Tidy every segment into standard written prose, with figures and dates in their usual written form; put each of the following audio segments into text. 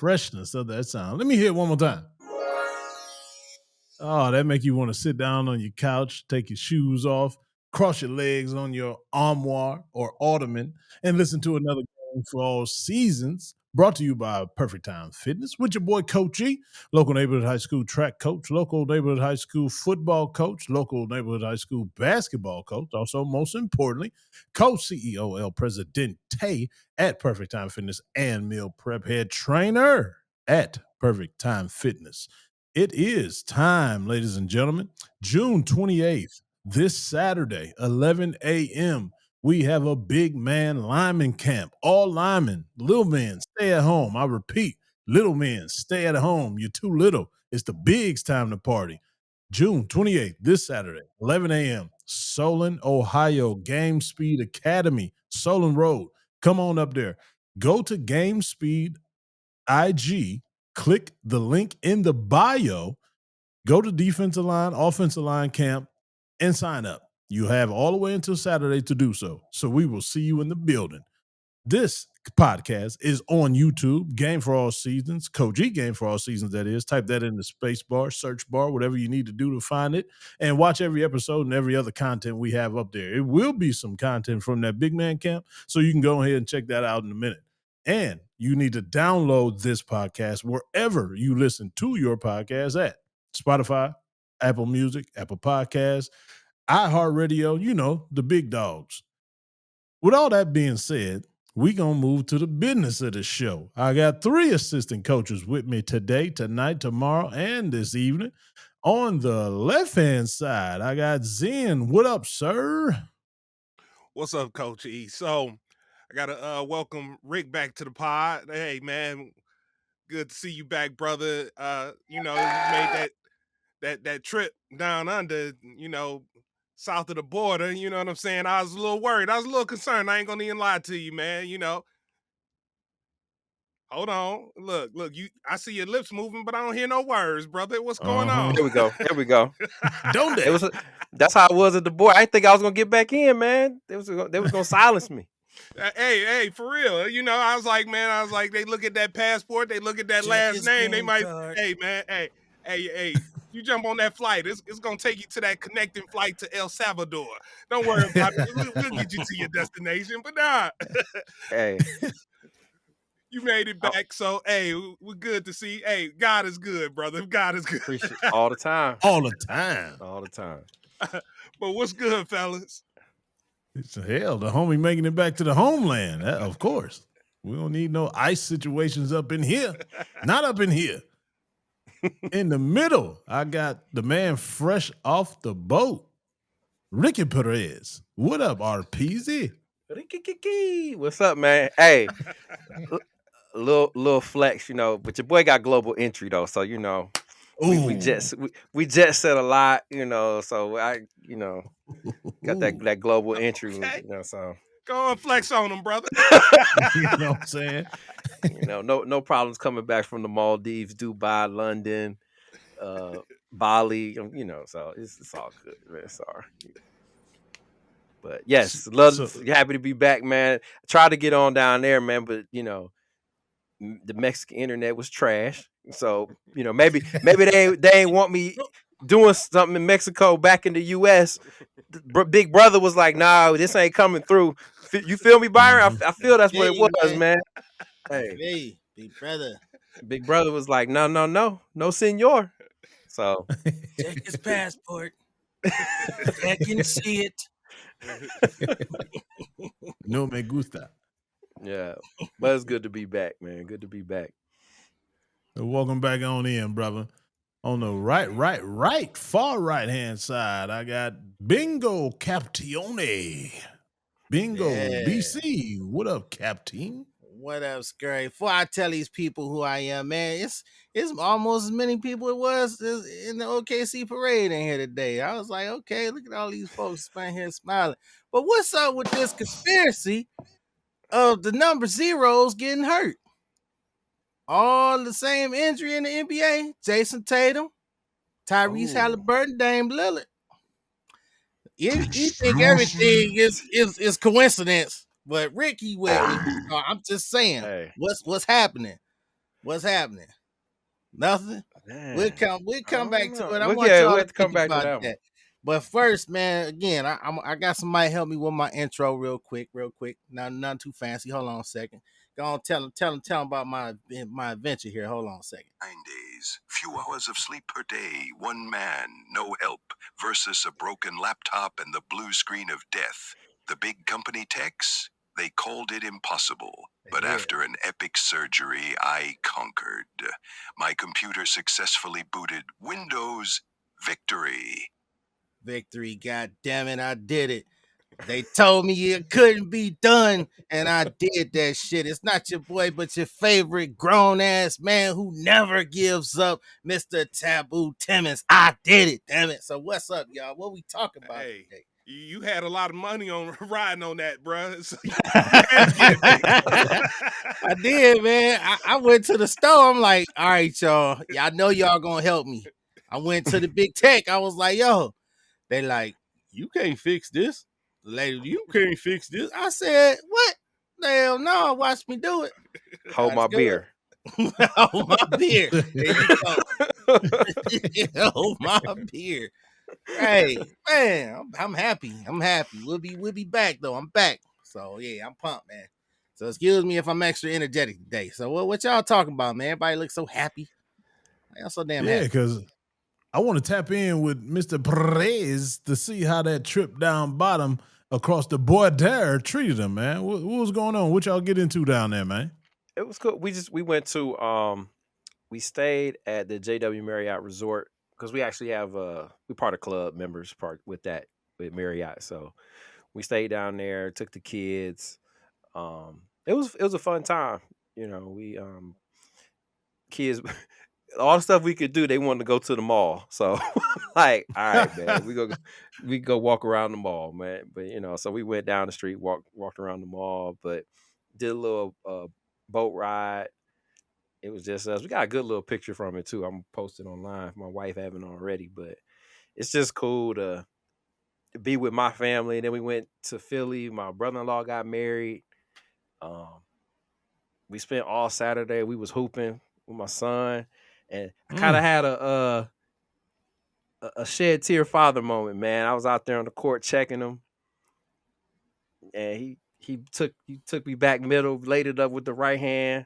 freshness of that sound. Let me hear it one more time. Oh, that make you want to sit down on your couch, take your shoes off, cross your legs on your armoire or ottoman, and listen to another game for all seasons. Brought to you by Perfect Time Fitness with your boy Coach E, local neighborhood high school track coach, local neighborhood high school football coach, local neighborhood high school basketball coach. Also, most importantly, Coach CEO El Presidente at Perfect Time Fitness and meal prep head trainer at Perfect Time Fitness. It is time, ladies and gentlemen. June 28th, this Saturday, 11 a.m. We have a big man lineman camp. All linemen, little men, stay at home. I repeat, little men, stay at home. You're too little. It's the bigs time to party. June 28th, this Saturday, 11 a.m. Solon, Ohio, Game Speed Academy, Solon Road. Come on up there. Go to Game Speed IG, click the link in the bio, go to defensive line, offensive line camp, and sign up. You have all the way until Saturday to do so. So we will see you in the building. This podcast is on YouTube, Game for All Seasons, Coach G Game for All Seasons, that is. Type that in the space bar, search bar, whatever you need to do to find it, and watch every episode and every other content we have up there. It will be some content from that big man camp, so you can go ahead and check that out in a minute. And you need to download this podcast wherever you listen to your podcast at. Spotify, Apple Music, Apple Podcasts, iHeartRadio, you know, the big dogs. With all that being said, we going to move to the business of the show. I got 3 assistant coaches with me today, tonight, tomorrow, and this evening. On the left-hand side, I got Zen. What up, sir? What's up, Coach E? So I got to welcome Rick back to the pod. Hey, man, good to see you back, brother. You made that trip down under, south of the border. You know what I'm saying? I was a little worried. I was a little concerned. I ain't going to even lie to you, man. Hold on. Look, I see your lips moving, but I don't hear no words, brother. What's going on? There we go. Don't they? That's how it was at the board. I didn't think I was gonna get back in, man. They was gonna silence me. Hey, for real. I was like, they look at that passport, they look at that last name, they might, hey, man, hey, you jump on that flight. It's gonna take you to that connecting flight to El Salvador. Don't worry about it. We'll get you to your destination, but nah. Hey. You made it back, so hey, we're good to see. Hey, God is good, brother. God is good. Appreciate it. All the time. All the time. But what's good, fellas? It's hell, the homie making it back to the homeland. Of course. We don't need no ice situations up in here. Not up in here. In the middle, I got the man fresh off the boat, Ricky Perez. What up, RPZ? What's up, man? Hey, little flex, but your boy got global entry though, so we jet set a lot, so I got that global entry, Okay. So go on, flex on them, brother. You know what I'm saying? No problems coming back from the Maldives, Dubai, London, Bali, so it's all good, man. Sorry. But yes, happy to be back, man. I tried to get on down there, man, but the Mexican internet was trash. So, maybe they ain't want me doing something in Mexico back in the US. Big brother was like, nah, this ain't coming through. You feel me, Byron? I feel that's what it was, man. Hey, Big brother was like, no, senor. So check his passport. I can see it. No me gusta. Yeah, but it's good to be back, man. Good to be back. Welcome back on in, brother. On the right, far right-hand side, I got Bingo Captione. Bingo, BC. What up, Captain? What up, Scurry? Before I tell these people who I am, man, it's almost as many people it was in the OKC parade in here today. I was like, okay, look at all these folks sitting here smiling. But what's up with this conspiracy of the number zeros getting hurt? All the same injury in the NBA. Jason Tatum, Tyrese Halliburton, Dame Lillard. You think everything is coincidence, but Ricky with me. I'm just saying, what's happening? What's happening? Nothing. We'll Man, come back to it. I We'll, want yeah, y'all we'll to have to think come back to about that one. that. But first, man, again, I got somebody help me with my intro real quick. Nothing too fancy. Hold on a second. Go on, tell them about my adventure here. Hold on a second. 9 days, few hours of sleep per day, one man, no help, versus a broken laptop and the blue screen of death. The big company techs, they called it impossible. But Yeah. after an epic surgery, I conquered. My computer successfully booted Windows. Victory. Victory, god damn it, I did it. They told me it couldn't be done, and I did that shit. It's not your boy, but your favorite grown-ass man who never gives up, Mr. Taboo Timmons. I did it, damn it. So what's up, y'all? What we talking about Hey, today? you had a lot of money on riding on that, bruh. So you had to get it fixed. I did, man. I went to the store. I'm like, all right, y'all know y'all gonna help me. I went to the big tech. I was like, yo, they like, you can't fix this. Lady, you can't fix this. I said, what? Hell no, watch me do it. Hold my Let's do beer. it. Hold my beer. There you go. Hold my beer. Hey, man, I'm happy. I'm happy. We'll be back though. I'm back. So yeah, I'm pumped, man. So excuse me if I'm extra energetic today. So what y'all talking about, man? Everybody looks so happy. I'm so damn Yeah, happy. because I want to tap in with Mr. Perez to see how that trip down bottom across the border treated him, man. What was going on? What y'all get into down there, man? It was cool. We went to we stayed at the JW Marriott Resort because we actually have we part of club members part with that with Marriott. So we stayed down there, took the kids. It was a fun time. You know, we kids all the stuff we could do, they wanted to go to the mall. So like, all right, man, we go walk around the mall, man. But so we went down the street, walked around the mall, but did a little boat ride. It was just us. We got a good little picture from it too. I'm posting online if my wife haven't already, but it's just cool to be with my family. And then we went to Philly. My brother-in-law got married. We spent all Saturday. We was hooping with my son, and I kind of had a shed tear father moment, man. I was out there on the court checking him, and he took me back middle, laid it up with the right hand,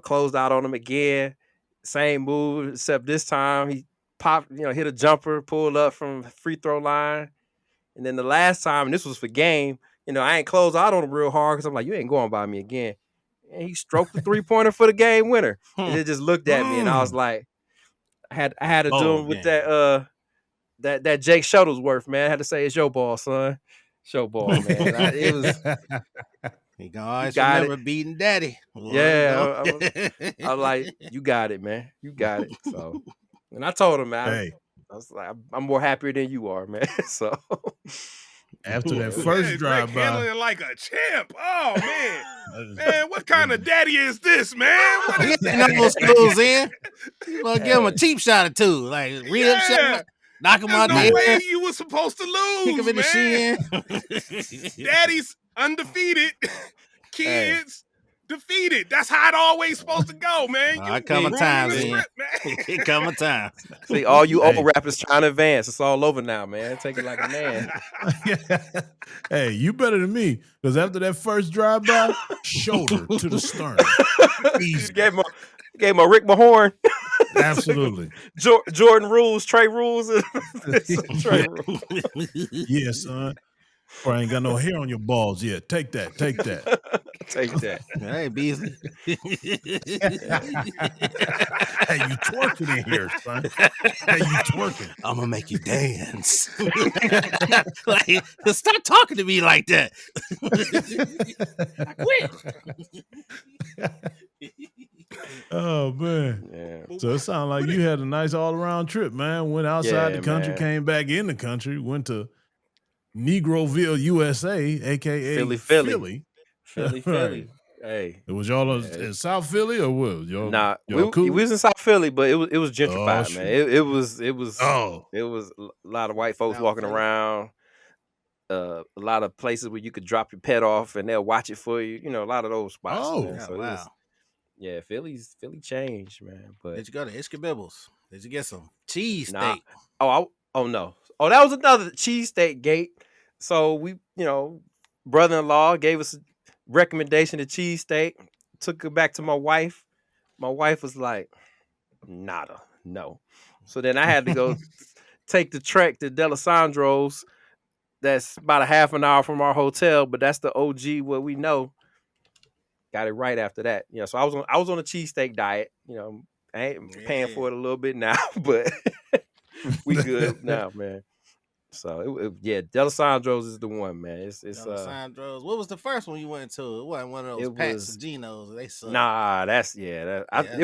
closed out on him again. Same move, except this time he popped, hit a jumper, pulled up from free throw line. And then the last time, and this was for game, I ain't closed out on him real hard because I'm like, you ain't going by me again. And he stroked the 3-pointer for the game winner. And they just looked at me, and I was like, I had to do him with that that Jake Shuttlesworth, man. I had to say, it's your ball, son. It's your ball, man. It was. You can always got remember beating daddy. Yeah, I'm like, you got it, man. You got it. So, and I told him, man, Hey, I was like, I'm more happier than you are, man. So, after that Man, first Rick drive by, handling it like a champ. Oh man, what kind of daddy is this, man? What is You know those schools in. You want to give him a cheap shot or two, like rib yeah? shot, knock him There's out no the way air, you were supposed to kick him lose, in the man. shin. Daddy's undefeated, hey, kids defeated. That's how it always supposed to go, man. It You come a ruining time, the man. script, man. It come a time. see, all you old hey, rappers trying to advance. It's all over now, man. Take it like a man. hey, you better than me because after that first drive by, shoulder to the sternum, You easy, gave him a Rick Mahorn. absolutely. Jordan rules, Trey rules, and Trey yeah, rules. yeah, son. Or I ain't got no hair on your balls yet. Take that. Take that. Take that. Hey, Beasley. Hey, you twerking in here, son. Hey, you twerking. I'm gonna make you dance. Like, stop talking to me like that. I quit. Oh man. Yeah. So it sounds like you had a nice all around trip, man. Went outside the Yeah, country, man. came back in the country, went to Negroville, USA, aka Philly, Philly. Philly. Philly, Right. Philly. Hey. It was y'all Yeah. in South Philly or what? Nah, Y'all we cool? was in South Philly, but it was Oh gentrified, man. shoot. Oh. It was a lot of white folks South walking Philly. around. A lot of places where you could drop your pet off and they'll watch it for you. A lot of those spots, Oh. man. Oh, So wow. Yeah, Philly changed, man. But Did you go to Ishkabibbles? Did you get some cheese nah. steak? Oh no. Oh, that was another cheesesteak gate. So we, brother-in-law gave us a recommendation of cheesesteak. Took it back to my wife. My wife was like, nada, no. So then I had to go take the trek to Delisandro's. That's about a half an hour from our hotel, but that's the OG what we know. Got it right after that. So I was on a cheesesteak diet. I ain't paying Yeah. for it a little bit now, but we good now, man. So yeah, Delisandro's is the one, man. Alessandro's. What was the first one you went to? It wasn't one of those It Pats or was Geno's. They suck. nah. Yeah, It that's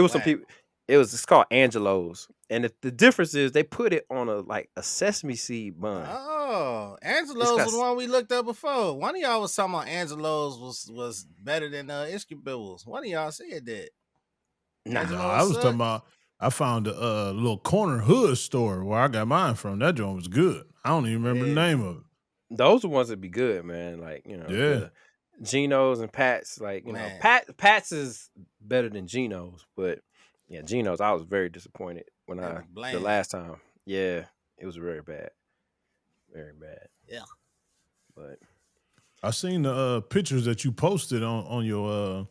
was some whack. people. It's called Angelo's, and the difference is they put it on a sesame seed bun. Oh, It's Angelo's got was the one we looked up before. One of y'all was talking about Angelo's was better than Ishkabibbles. One of y'all said that. nah. No, I Angelo's was talking suck. about. I found a little corner hood store where I got mine from. That joint was good. I don't even remember the Yeah, name of it. Those are the ones that be good, man. Like Yeah. the Geno's and Pat's. Like man. Pat's is better than Geno's, but yeah, Geno's. I was very disappointed when That was the bland. last time. Yeah, it was very bad, very bad. Yeah. But I seen the pictures that you posted on your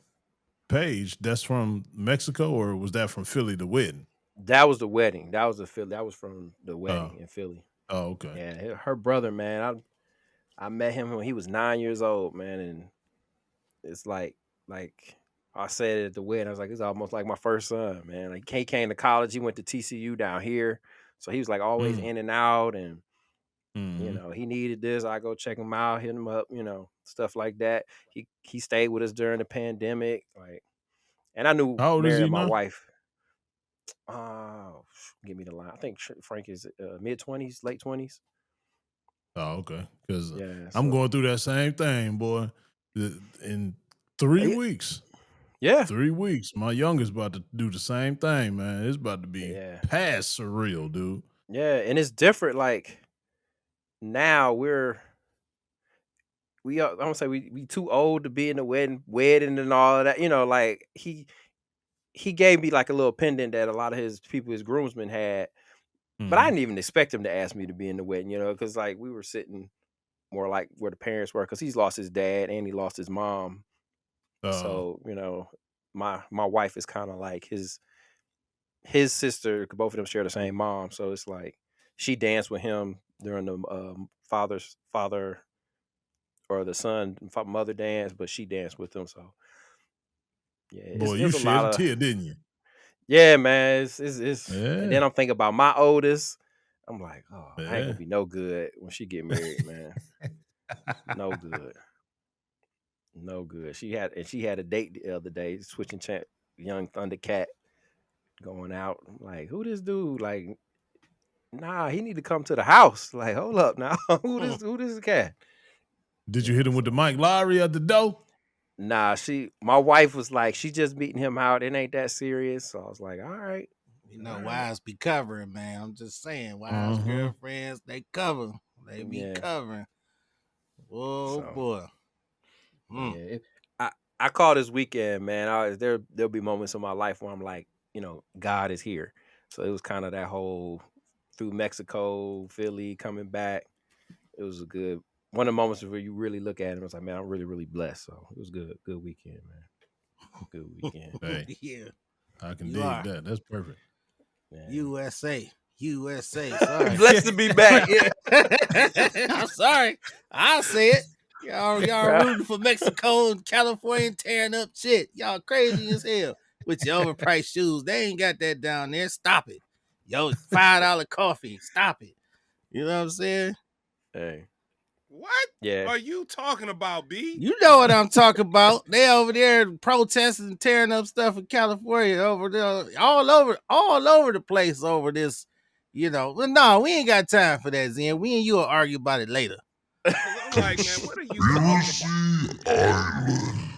page. That's from Mexico, or was that from Philly? The wedding. that was the wedding. That was the Philly. That was from the Oh, wedding in Philly. oh, okay. Yeah, her brother, man. I met him when he was 9 years old, man, and it's like I said at the wedding, I was like, it's almost like my first son, man. Like he came to college, he went to TCU down here, so he was like always Mm. in and out, and Hmm. he needed this. I go check him out, hit him up, stuff like that. He stayed with us during the pandemic, like, and I knew How old is Mary he and my now? wife. Oh, give me the line. I think Frank is mid 20s, late 20s. Oh, okay. Because Yeah, I'm so going through that same thing, boy. In 3 weeks, yeah, 3 weeks, my youngest about to do the same thing, man. It's about to be yeah, past surreal, dude. yeah, and it's different. Like now I'm gonna say we too old to be in the wedding and all of that. Like he gave me like a little pendant that a lot of his groomsmen had, but I Hmm. didn't even expect him to ask me to be in the wedding, because like we were sitting more like where the parents were, because he's lost his dad and he lost his mom. Uh, So my wife is kind of like his sister. 'Cause both of them share the same mom, so it's like she danced with him during the father or the son mother dance, but she danced with them. So yeah, boy, it you was a shed lot a of tear, didn't you? yeah, man. And Yeah, then I'm thinking about my oldest. I'm like, oh, I ain't gonna yeah. be no good when she get married, man. No good, no good. She had a date the other day, switching chat, young Thundercat going out. I'm like, who this dude? Like, nah, he need to come to the house. Like, hold up now, who this cat? Did you hit Yeah, him with the so Mike Lowry at the door? nah, my wife was like, she just meeting him out. It ain't that serious. So I was like, all right, You all know, right, wives be covering, man. I'm just saying, wives, Uh-huh. girlfriends, they cover. They be yeah. covering. Oh So boy. but Mm. yeah, I call this weekend, man. There'll be moments in my life where I'm like, God is here. So it was kind of that whole through Mexico, Philly, coming back. It was a good one of the moments where you really look at it and was like, man, I'm really, really blessed. So it was good weekend, man. Good weekend. Hey, Yeah, I can you dig are. that. That's perfect. Man. USA. USA. Sorry. Blessed to be back. Yeah. I'm sorry. I'll say it. Y'all Right. rooting for Mexico and California tearing up shit. Y'all crazy as hell with your overpriced shoes. They ain't got that down there. Stop it. Yo, $5 coffee. Stop it. You know what I'm saying? Hey. What Yeah. are you talking about, B? You know what I'm talking about. They over there protesting and tearing up stuff in California over there, all over the place over this. But no, we ain't got time for that, Zen. We and you will argue about it later. Cause I'm like, man, what are you talking about?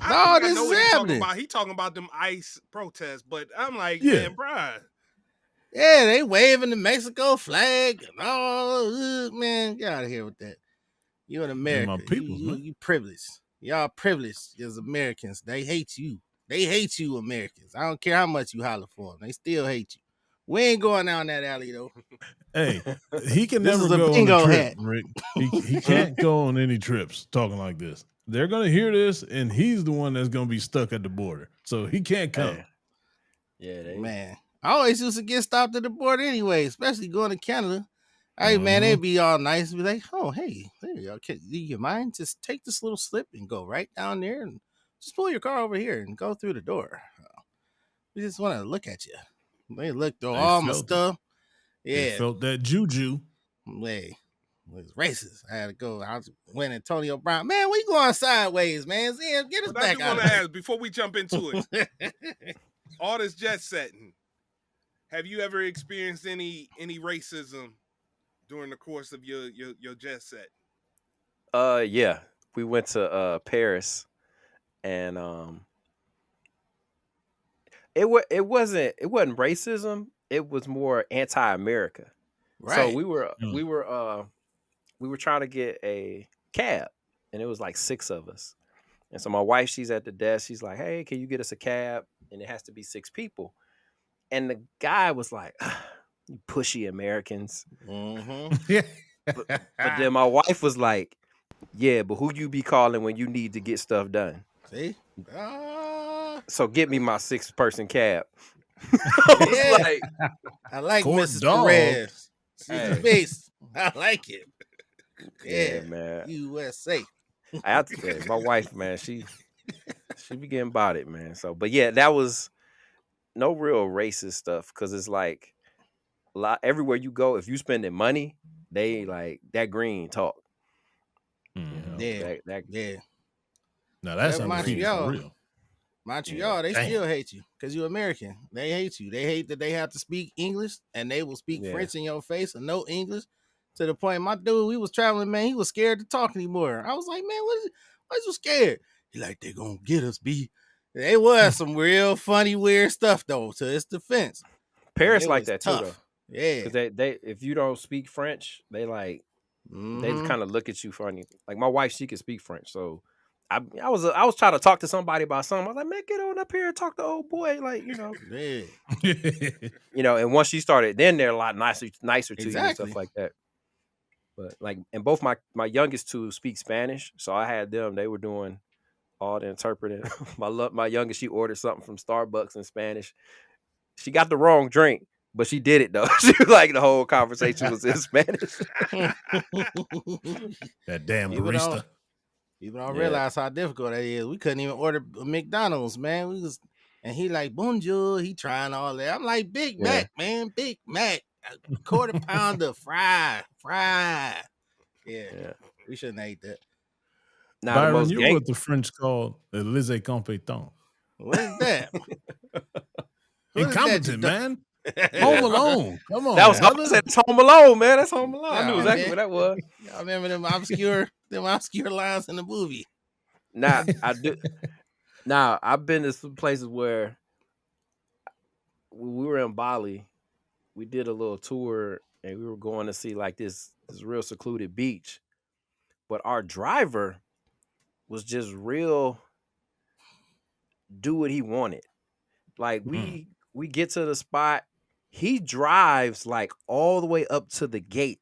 I No, think I this know is what he talking happening. about. He talking about them ICE protests, but I'm like, Yeah. man, bruh. Yeah, they waving the Mexico flag and all. Man, get out of here with that. You in They my America. You peoples, you man. you privileged. Y'all privileged as Americans. They hate you. They hate you, Americans. I don't care how much you holler for them. They still hate you. We ain't going down that alley though. Hey, he can This never is a go on a bingo trip, hat. Rick. He can't go on any trips talking like this. They're gonna hear this, and he's the one that's gonna be stuck at the border, so he can't come. Hey, yeah, they. Man, I always used to get stopped at the border anyway, especially going to Canada. Hey man, Mhm. they'd be all nice, be like, "Oh, hey, there you go. Do you mind? Just take this little slip and go right down there, and just pull your car over here and go through the door. We just want to look at you." They looked through They all my felt it. stuff. They Yeah, felt that juju. hey, it was racist. I had to go. I was went Antonio Brown. Man, we going sideways, man. Zim, get us But I back do out want of to ask before we jump into it. there. All this jet setting. Have you ever experienced any racism during the course of your jet set? Yeah, we went to Paris, and it wasn't racism. It was more anti-America. So Right. we were trying to get a cab, and it was like 6 of us. And so my wife, she's at the desk. She's like, "Hey, can you get us a cab?" And it has to be 6 people. And the guy was like, "You pushy Americans." Mm-hmm. But but then my wife was like, "Yeah, but who you be calling when you need to get stuff done? See? Ah, So get me my 6-person cab." I was yeah. like, I like Court Mrs. dog. Perez. She's the "Hey, base. I like it. yeah, Yeah. man." USA. My wife, man, she be getting about it, man. So, but yeah, that was no real racist stuff because it's like a lot everywhere you go. If you spending money, they like that green talk. You Mhm. know Yeah. that Yeah. Now that that's Except how green racist for talk. Montreal. real. Yeah, Montreal, they Damn. still hate you because you're American. They hate you. They hate that they have to speak English and they will speak yeah. French in your face and no English. To the point, my dude, we was traveling, man. He was scared to talk anymore. I was like, man, why is you scared? He like, they gonna get us, B. They was some real funny, weird stuff though. To its defense, but Paris it like was that too, though, tough. Yeah. because they if you don't speak French, they Mm-hmm. kind of look at you funny. Like my wife, she can speak French, so I was trying to talk to somebody about something. I was like, "Man, get on up here and talk to old boy," like Yeah. And once she started, then they're a lot nicer to you and stuff Exactly. like that. But like, and both my youngest two speak Spanish, so I had them. They were doing all the interpreting. My youngest, she ordered something from Starbucks in Spanish. She got the wrong drink, but she did it though. She was like the whole conversation was in Spanish. That damn People don't barista. people don't Yeah, realize how difficult that is. We couldn't even order a McDonald's, man. We was and he like bonjour. He trying all that. I'm like Big yeah. Mac, man. Big Mac, a quarter pounder, fry. Yeah, Yeah. we shouldn't hate that. Now the Byron, most you're gang. what the French call les incompetents. What is that? What is that? You Incompetent, don't. man. Home Yeah, Alone. Come that on, was I brother. said it's Home Alone, man. That's Home Alone. I knew Yeah, exactly man. what that was. Y'all remember them obscure lines in the movie? Now I do. Now I've been to some places where we were in Bali. We did a little tour, and we were going to see like this real secluded beach. But our driver was just real do what he wanted. Like Mm. we get to the spot, he drives like all the way up to the gate,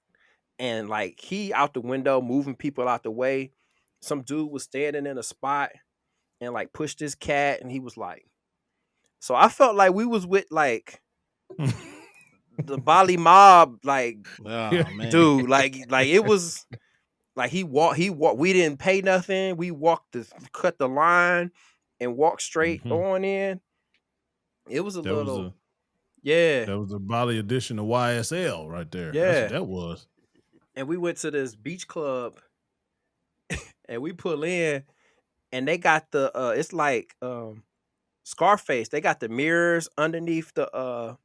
and like he out the window moving people out the way. Some dude was standing in a spot and like pushed his cat, and he was like, so I felt like we was with like the Bali mob, like Yeah. Oh man. dude, like it was like he walked. We didn't pay nothing. We walked cut the line and walked straight Mhm. on in. It was a That was little, a yeah, that was a Bali edition of YSL right there. That's what yeah. that was. And we went to this beach club, and we pull in, and they got it's like Scarface. They got the mirrors underneath the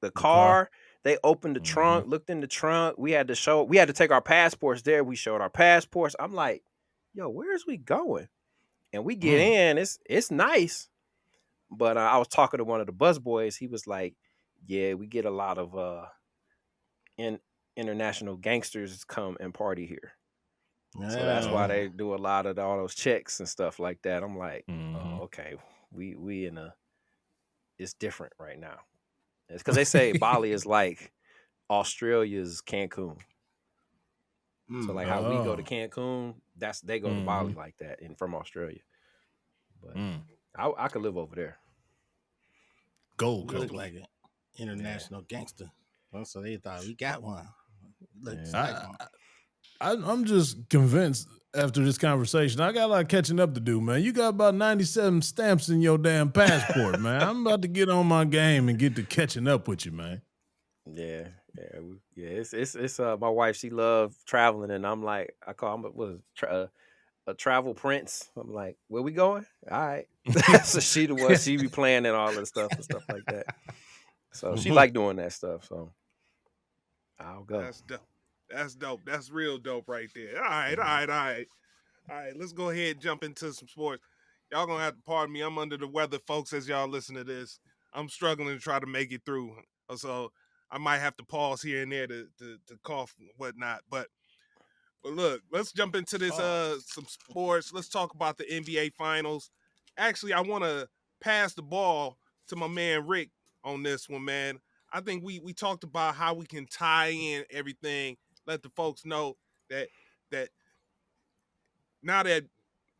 The car. car. They opened the Mhm. trunk, looked in the trunk. We had to take our passports there. We showed our passports. I'm like, yo, where is we going? And we get Mm. in. It's nice. But I was talking to one of the bus boys. He was like, yeah, we get a lot of in international gangsters come and party here. So that's why Oh. they do a lot of all those checks and stuff like that. I'm like, Mhm. oh, okay. we in a it's different right now. It's because they say Bali is like Australia's Cancun. So like how we go to Oh. Cancun, they go to Bali Mhm. like that, and from Australia. But Mm. I could live over there. Gold You look Coast. like an international gangster. So they thought we got one. Looks Yeah. like I, one. I'm just convinced after this conversation. I got a lot of catching up to do, man. You got about 97 stamps in your damn passport, man. I'm about to get on my game and get to catching up with you, man. Yeah, yeah. It's my wife. She loves traveling, and I'm like, I call him a travel prince. I'm like, where we going? All right. So she the one. She be planning all the stuff and stuff like that. So she like doing that stuff. So I'll go. That's dope. That's dope. That's real dope right there. All right, all right, all right. All right, let's go ahead and jump into some sports. Y'all gonna have to pardon me. I'm under the weather, folks, as y'all listen to this. I'm struggling to try to make it through. So I might have to pause here and there to cough and whatnot. But look, let's jump into this some sports. Let's talk about the NBA finals. Actually, I wanna pass the ball to my man Rick on this one, man. I think we talked about how we can tie in everything, let the folks know that that now that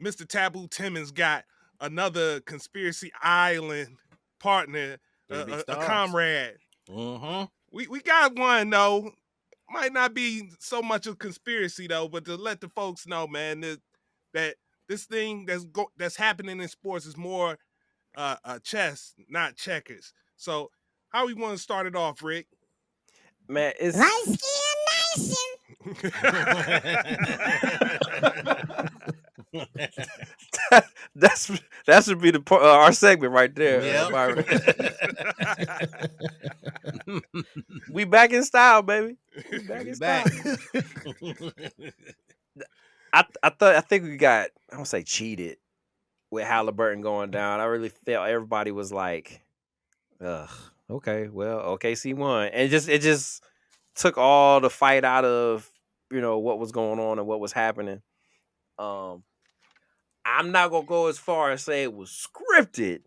Mr. Taboo Timmons got another Conspiracy Island partner, They big a stars. comrade. Mm-hmm. We got one though. Might not be so much a conspiracy though, but to let the folks know, man, that this thing that's happening in sports is more chess, not checkers. So how we want to start it off, Rick? Man, it's Light skin that's that should be our segment right there, Yep. Byron. We back in style, baby. We back We in back. style. I think we got I don't say cheated with Halliburton going down. I really felt everybody was like, ugh, okay, well, OKC won. And it just took all the fight out of, what was going on and what was happening. I'm not gonna go as far as say it was scripted.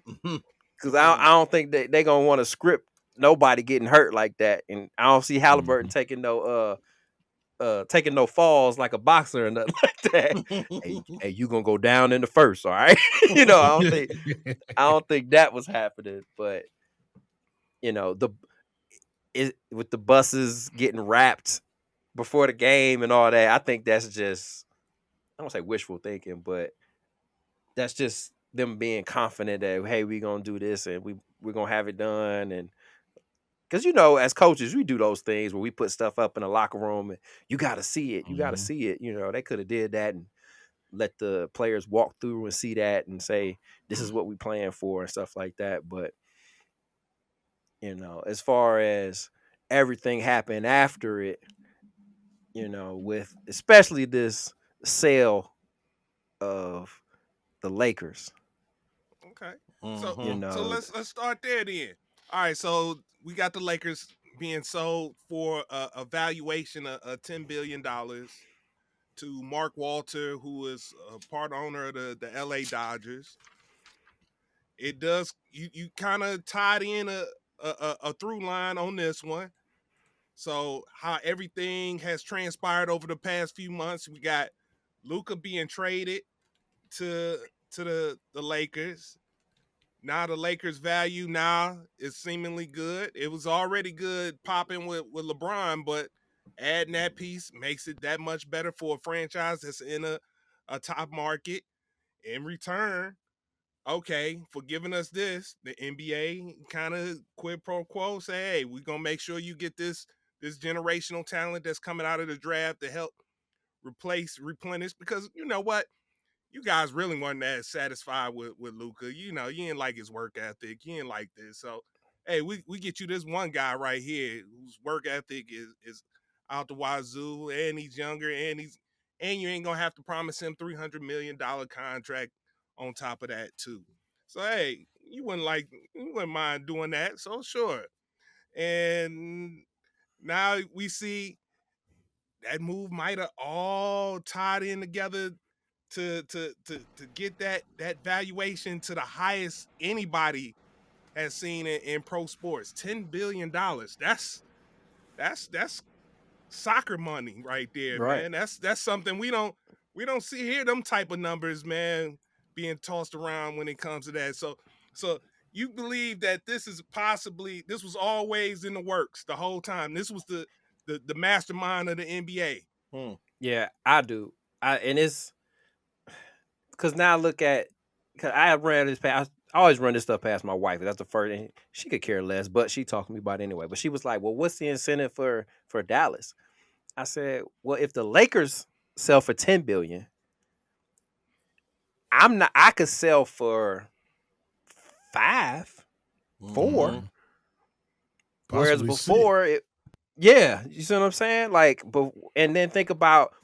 Because I don't think they gonna want to script nobody getting hurt like that. And I don't see Halliburton taking no falls like a boxer and nothing like that. Hey, you gonna go down in the first, all right? I don't think that was happening. But with the buses getting wrapped before the game and all that, I think that's just I don't say wishful thinking, but that's just them being confident that hey, we gonna do this and we're gonna have it done. And because as coaches, we do those things where we put stuff up in the locker room and you got to see it. You got to see it. They could have did that and let the players walk through and see that and say this is what we plan for and stuff like that. But as far as everything happened after it, with especially this sale of the Lakers, Okay. So you Mm-hmm. so know, let's start there then. All right, so we got the Lakers being sold for a valuation of $10 billion to Mark Walter, who is a part owner of the LA Dodgers. It does you kind of tied in a through line on this one. So how everything has transpired over the past few months, we got Luca being traded to the Lakers. Now the Lakers' value now is seemingly good. It was already good popping with LeBron, but adding that piece makes it that much better for a franchise that's in a top market. In return, okay, for giving us this, the NBA kind of quid pro quo say, hey, we're gonna make sure you get this generational talent that's coming out of the draft to help replenish, because you know what? You guys really weren't that satisfied with Luca. You didn't like his work ethic. You didn't like this. So, hey, we get you this one guy right here whose work ethic is out the wazoo, and he's younger, and you ain't gonna have to promise him $300 million contract on top of that too. So, hey, you wouldn't mind doing that. So sure. And now we see that move might have all tied in together to get that valuation to the highest anybody has seen in pro sports. $10 billion. That's soccer money right there, Right. man. That's something we don't see here. Them type of numbers, man, being tossed around when it comes to that. So you believe that this was always in the works the whole time. This was the mastermind of the NBA. Yeah, I do. And it's because now look at, because I ran this past. I always run this stuff past my wife. That's the first thing. She could care less, but she talked to me about it anyway. But she was like, "Well, what's the incentive for Dallas?" I said, "Well, if the Lakers sell for 10 billion, I'm not. I could sell for 5, 4. Mhm. Whereas Possibly 6. before, yeah, you see what I'm saying? Like, but and then think about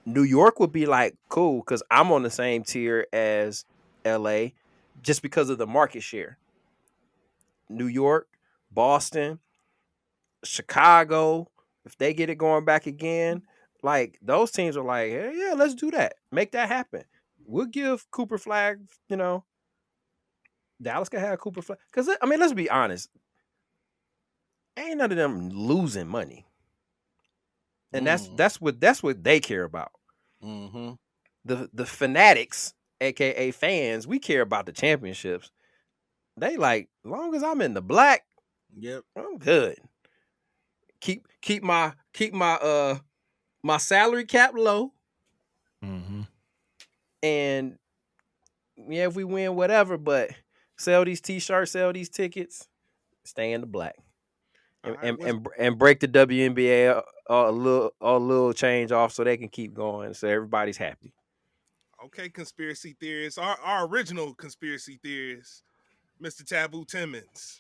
New York would be like cool because I'm on the same tier as LA, just because of the market share. New York, Boston, Chicago, if they get it going back again, like those teams are like, hey, yeah, let's do that. Make that happen. We'll give Cooper Flag, Dallas can have Cooper Flag. Because, I mean, let's be honest. Ain't none of them losing money. And that's what they care about. Mm-hmm. The fanatics, aka fans, we care about the championships. They like, as long as I'm in the black, Yep. I'm good. Keep my my salary cap low. Mm-hmm. And yeah, if we win, whatever, but sell these t-shirts, sell these tickets, stay in the black. All And right, and, and, and break the WNBA a little change off so they can keep going, so everybody's happy. okay, conspiracy theorists. Our original conspiracy theorist, Mr. Taboo Timmons.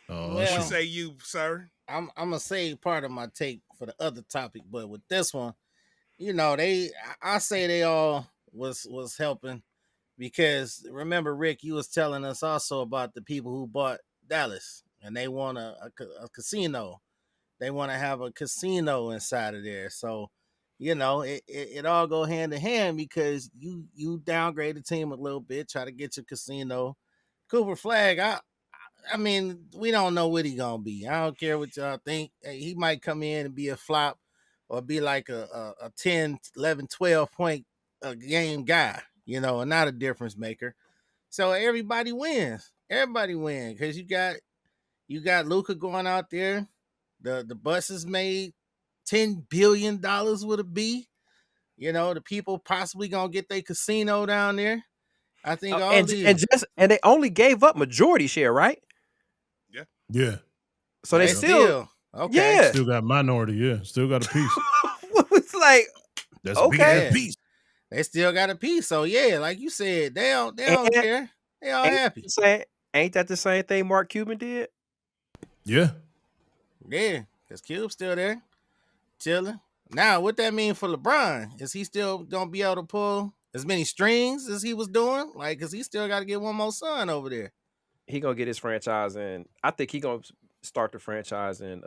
Oh, What Well, shoot. say you, sir? I'm gonna save part of my take for the other topic, but with this one, I say they all was helping because remember, Rick, you was telling us also about the people who bought Dallas and they want a casino. They want to have a casino inside of there. So, it all go hand in hand because you downgrade the team a little bit, try to get your casino. Cooper Flag, I mean, we don't know what he gonna be. I don't care what y'all think. Hey, he might come in and be a flop or be like a 10, 11, 12 point a game guy, and not a difference maker. So everybody wins. Everybody wins because you got Luca going out there. The buses made $10 billion with a B. The people possibly gonna get their casino down there. I think all these. And they only gave up majority share, right? Yeah. Yeah. So Oh, they they Yep. still, still okay. yeah. Still got minority. Yeah. Still got a piece. It's like, That's a big ass okay. Yeah, piece. they still got a piece. So yeah, like you said, they don't And care. They all ain't happy. ain't that the same thing Mark Cuban did? Yeah. Yeah, because Cube's still there, chilling. Now, what that mean for LeBron? Is he still gonna be able to pull as many strings as he was doing? Like, cause he still got to get one more son over there. He gonna get his franchise in. I think he gonna start the franchise in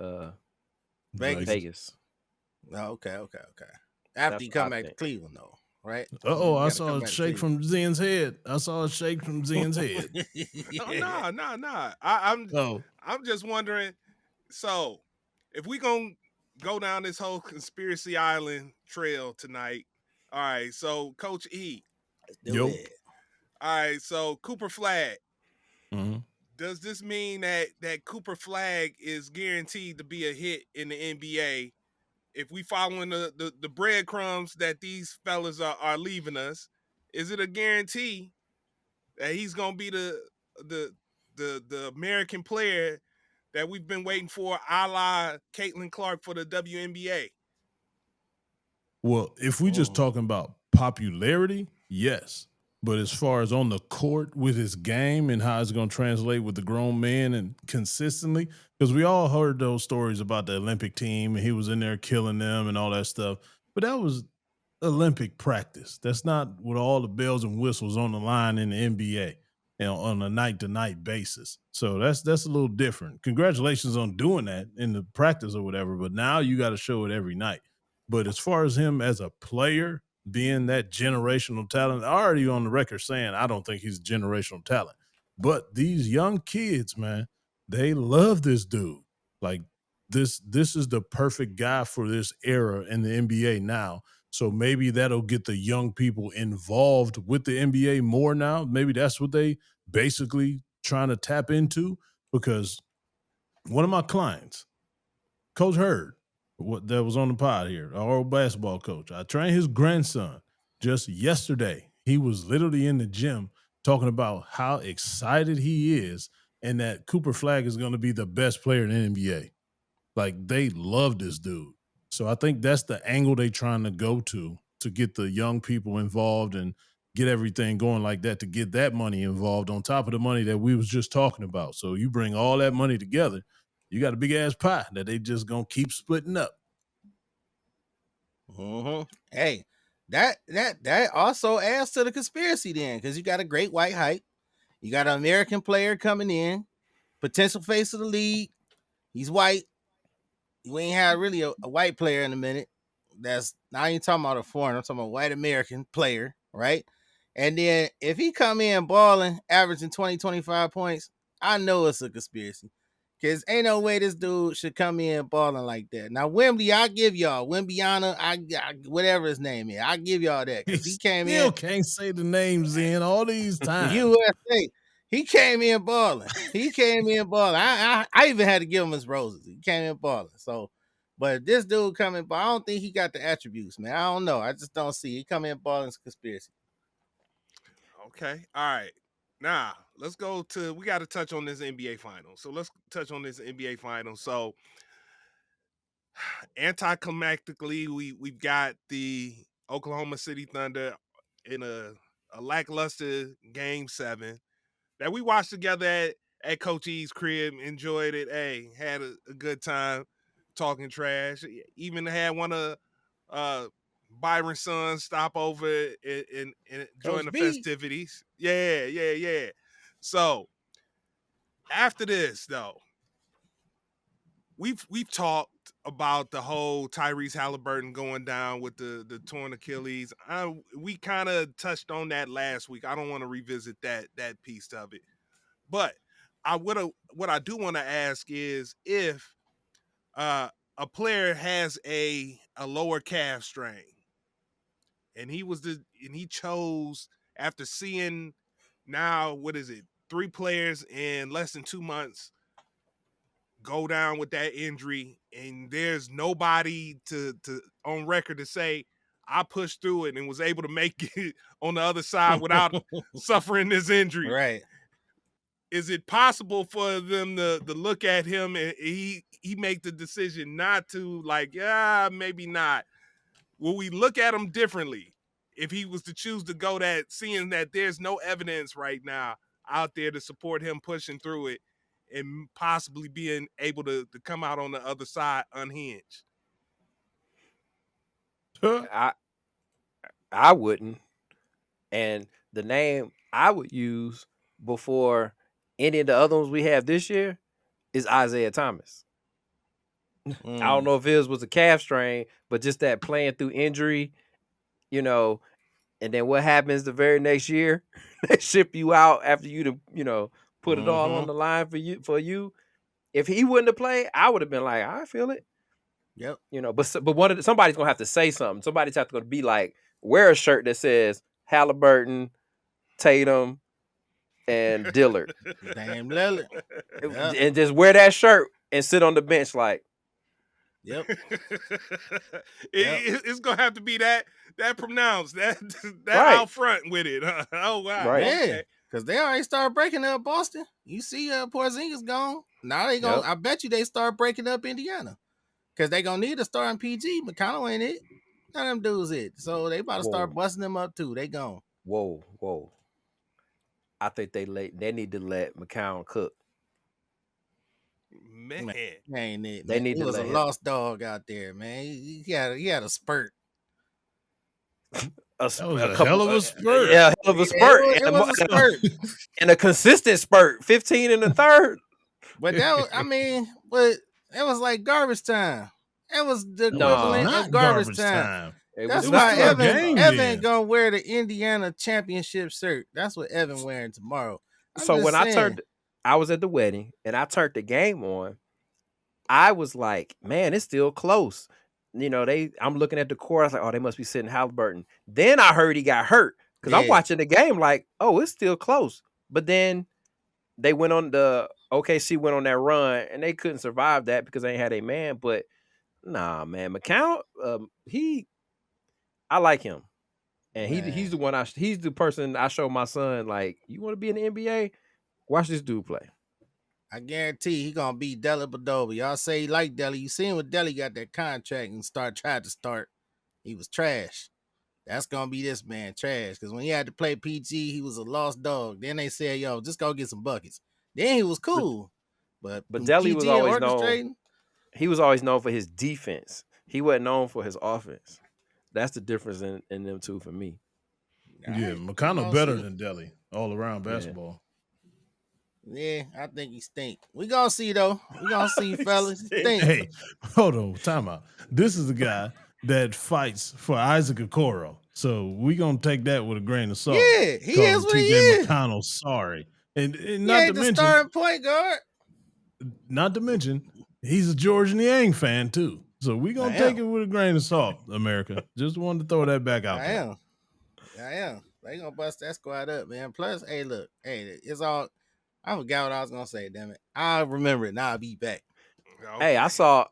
Vegas. Vegas. Oh, okay. After That's he what I come back to think. Cleveland, though, right? Uh-oh, You I got to saw come a back to shake Cleveland. from Zen's head. I saw a shake from Zen's head. Oh, Yeah. nah. Oh. I'm just wondering. So, if we gonna go down this whole conspiracy island trail tonight, all right. So, Coach E, Let's do Yo. it. all right. So, Cooper Flag. Mm-hmm. Does this mean that Cooper Flag is guaranteed to be a hit in the NBA if we following the breadcrumbs that these fellas are leaving us? Is it a guarantee that he's gonna be the the American player that we've been waiting for, a la Caitlin Clark for the WNBA? Well, if we just talking about popularity, yes. But as far as on the court with his game and how it's going to translate with the grown men and consistently, because we all heard those stories about the Olympic team and he was in there killing them and all that stuff. But that was Olympic practice. That's not with all the bells and whistles on the line in the NBA, on a night to night basis. So that's a little different. Congratulations on doing that in the practice or whatever. But now you got to show it every night. But as far as him as a player, being that generational talent. Already on the record saying I don't think he's generational talent. But these young kids, man, they love this dude. Like this is the perfect guy for this era in the NBA now. So maybe that'll get the young people involved with the NBA more now. Maybe that's what they basically trying to tap into, because one of my clients, Coach Hurd, what that was on the pod here, our old basketball coach. I trained his grandson just yesterday. He was literally in the gym talking about how excited he is and that Cooper Flag is going to be the best player in the NBA. Like, they love this dude. So I think that's the angle they trying to go to get the young people involved and get everything going like that, to get that money involved on top of the money that we was just talking about. So you bring all that money together, you got a big ass pie that they just gonna keep splitting up. Mm-hmm. Hey, that also adds to the conspiracy then, because you got a great white hype, you got an American player coming in, potential face of the league. He's white. You ain't had really a white player in a minute. That's now I ain't talking about a foreign. I'm talking about a white American player, right? And then if he come in balling, averaging 20, 25 points, I know it's a conspiracy. Cause ain't no way this dude should come in balling like that. Now Wembley, I give y'all Wembyana, I whatever his name is, I give y'all that, He because he came still in can't say the names in all these times. USA. He came in balling. He came in balling. I even had to give him his roses. He came in balling. So, but this dude coming, but I don't think he got the attributes, man. I don't know. I just don't see. He come in balling. It's conspiracy. Okay. All right. Now let's go to. We got to touch on this NBA final. So let's touch on this NBA final. So anticlimactically, we've got the Oklahoma City Thunder in a lackluster Game 7 that we watched together at Coach E's crib. Enjoyed it. Hey, had a good time talking trash. Even had one of Byron's sons stop over and join Coach the B. festivities. Yeah. So after this, though, we've talked about the whole Tyrese Halliburton going down with the torn Achilles. We kind of touched on that last week. I don't want to revisit that piece of it, but what I do want to ask is if a player has a lower calf strain, and he chose, after seeing now, what is it, 3 players in less than 2 months go down with that injury, and there's nobody to on record to say I pushed through it and was able to make it on the other side without suffering this injury. Right. Is it possible for them to look at him and he make the decision not to, like, yeah, maybe not? Will we look at him differently if he was to choose to go that, seeing that there's no evidence right now out there to support him pushing through it and possibly being able to come out on the other side unhinged? I wouldn't. And the name I would use before any of the other ones we have this year is Isaiah Thomas. I don't know if his was a calf strain, but just that playing through injury, you know, and then what happens the very next year? They ship you out after you to, put it all on the line for you. If he wouldn't have played, I would have been like, I feel it. Yep. But somebody's gonna have to say something. Somebody's have to be like, wear a shirt that says Halliburton, Tatum, and Dillard. Dame Lillard. Yep. And just wear that shirt and sit on the bench like. Yep. It's gonna have to be that pronounced, that Right. out front with it. Oh wow. Right. Yeah. Okay. Because they already started breaking up Boston. You see Porzingis gone. Now they gonna, I bet you they start breaking up Indiana. Because they gonna need a starting PG. McConnell ain't it. None of them dudes it. So they about to start busting them up too. They gone. Whoa. I think they need to let McCown cook. Man. Ain't it? They need he to was let a him. lost dog out there, man. He had a spurt. That was a hell of a spurt. Yeah, hell of a spurt. It was a spurt. And a consistent spurt. 15 in the third. But that was, but it was like garbage time. It was the equivalent of garbage time. It That's was It was why not still a close. game Evan then. gonna wear the Indiana championship shirt. That's what Evan wearing tomorrow. I'm So when just saying. I was at the wedding and I turned the game on. I was like, man, it's still close. I'm looking at the court. I was like, oh, they must be sitting Halliburton. Then I heard he got hurt because I'm Yeah, watching the game like, oh, it's still close. But then they went on the OKC went on that run and they couldn't survive that because they ain't had a man. But nah, man, McCown, I like him, and he's man. the one he's the person I show my son like, you want to be in the NBA? Watch this dude play. I guarantee he gonna beat Deli Badoba. Y'all say he like Deli. You seen when Deli got that contract and tried to start. He was trash. That's gonna be this man trash. Because when he had to play PG, he was a lost dog. Then they said, yo, just go get some buckets. Then he was But cool. But but when Delly was PG and always known. orchestrating, He was always known for his defense. He wasn't known for his offense. That's the difference in them two for me. all Yeah, right, we McConnell gonna better see. than Delly all around Yeah. basketball. Yeah, I think he stink. We gonna see though. We gonna see, fellas. He Stink. stink. Hey, hold on, time out. This is the guy that fights for Isaac Okoro. So we gonna take that with a grain of salt. Yeah, he is Calling what he TJ is. McConnell sorry. And He ain't the starting point guard. not to mention, he's a George Niang fan too. So we I gonna take am. it with a grain of salt, America. Just wanted to throw that back out I there. am. I am. They gonna bust that squad up, man. Plus, hey, look, hey, it's all. I forgot what I was gonna say. Damn it, I'll remember it. Now I'll be back. Hey, Okay. I saw